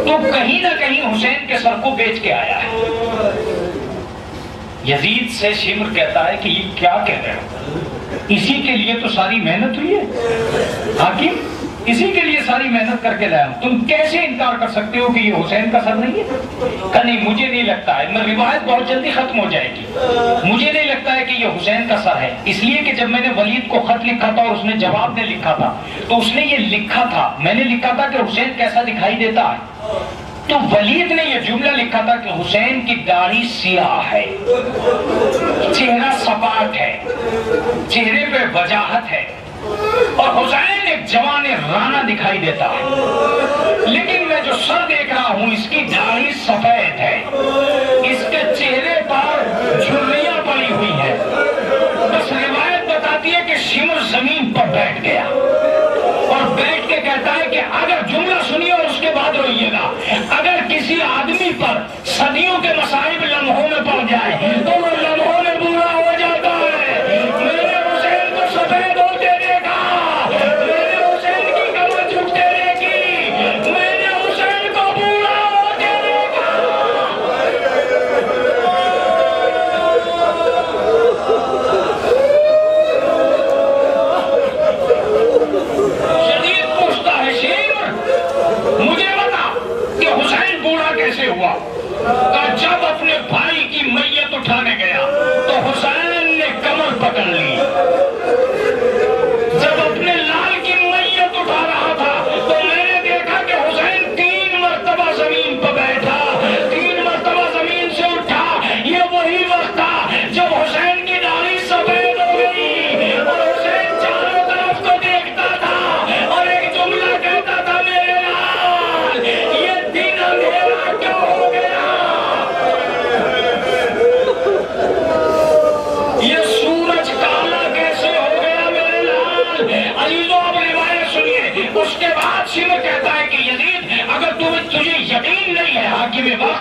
تو کہیں نہ کہیں حسین کے سر کو بیچ کے آیا ہے۔ یزید سے شمر کہتا ہے کہ یہ کیا کہہ رہے ہو، اسی کے لیے تو ساری محنت ہوئی ہے حاکم، اسی کے لیے ساری محنت کر کے لایا ہوں، تم کیسے انکار کر سکتے ہو کہ یہ حسین کا سر نہیں ہے؟ کہ نہیں مجھے نہیں لگتا ہے، میں روایت بہت جلدی ختم ہو جائے گی، مجھے نہیں لگتا ہے کہ یہ حسین کا سر ہے، اس لیے کہ جب میں نے ولید کو خط لکھا تھا اور اس نے جواب میں لکھا تھا تو اس نے یہ لکھا تھا، میں نے لکھا تھا کہ حسین کیسا دکھائی دیتا ہے، تو ولید نے یہ جملہ لکھا تھا کہ حسین کی داڑھی سیاہ ہے، چہرہ سپاٹ ہے، چہرے پہ وجاہت ہے اور حسین ایک جوان رانا دکھائی دیتا ہے، لیکن میں جو سر دیکھ رہا ہوں اس کی داڑھی سفید ہے، اس کے چہرے پر جھریاں پڑی ہوئی ہے۔ بس روایت بتاتی ہے کہ شمر زمین پر بیٹھ گیا اور بیٹھ کے کہتا ہے کہ اگر جملہ سنیے اور اس کے بعد روئیے گا، اگر کسی آدمی پر صدیوں کے مصائب لمحوں میں پڑ جائے تو وہ لمحوں میں برا ہو جاتا ہے۔ میرے حسین کو سفید ہوتے دیکھا، میرے حسین کی کمر جھکتے دیکھی، میں نے حسین کو برا ہوتے دیکھا۔ شدید پوچھتا ہے شمر مجھے بتا کہ حسین بوڑھا کیسے ہوا؟ کہ جب اپنے بھائی کی میت اٹھانے گیا تو حسین نے کمر پکڑ لی، جب اپنے لال کی میت اٹھا رہا تھا تو میں نے دیکھا کہ حسین 3 مرتبہ زمین پر بیٹھا، 3 مرتبہ زمین سے اٹھا۔ یہ وہی وقت تھا جب حسین کی داڑھی سفید ہو گئی اور حسین چاروں طرف کو دیکھتا تھا اور ایک جملہ کہتا تھا میرے لال یہ دن اندھیرا کیوں ہو گیا، یہ سورج کالا کیسے ہو گیا میرے لال۔ عزیزو اب روایت سنیے، اس کے بعد شمر کہتا ہے کہ یزید اگر تجھے یقین نہیں ہے حاکم وقت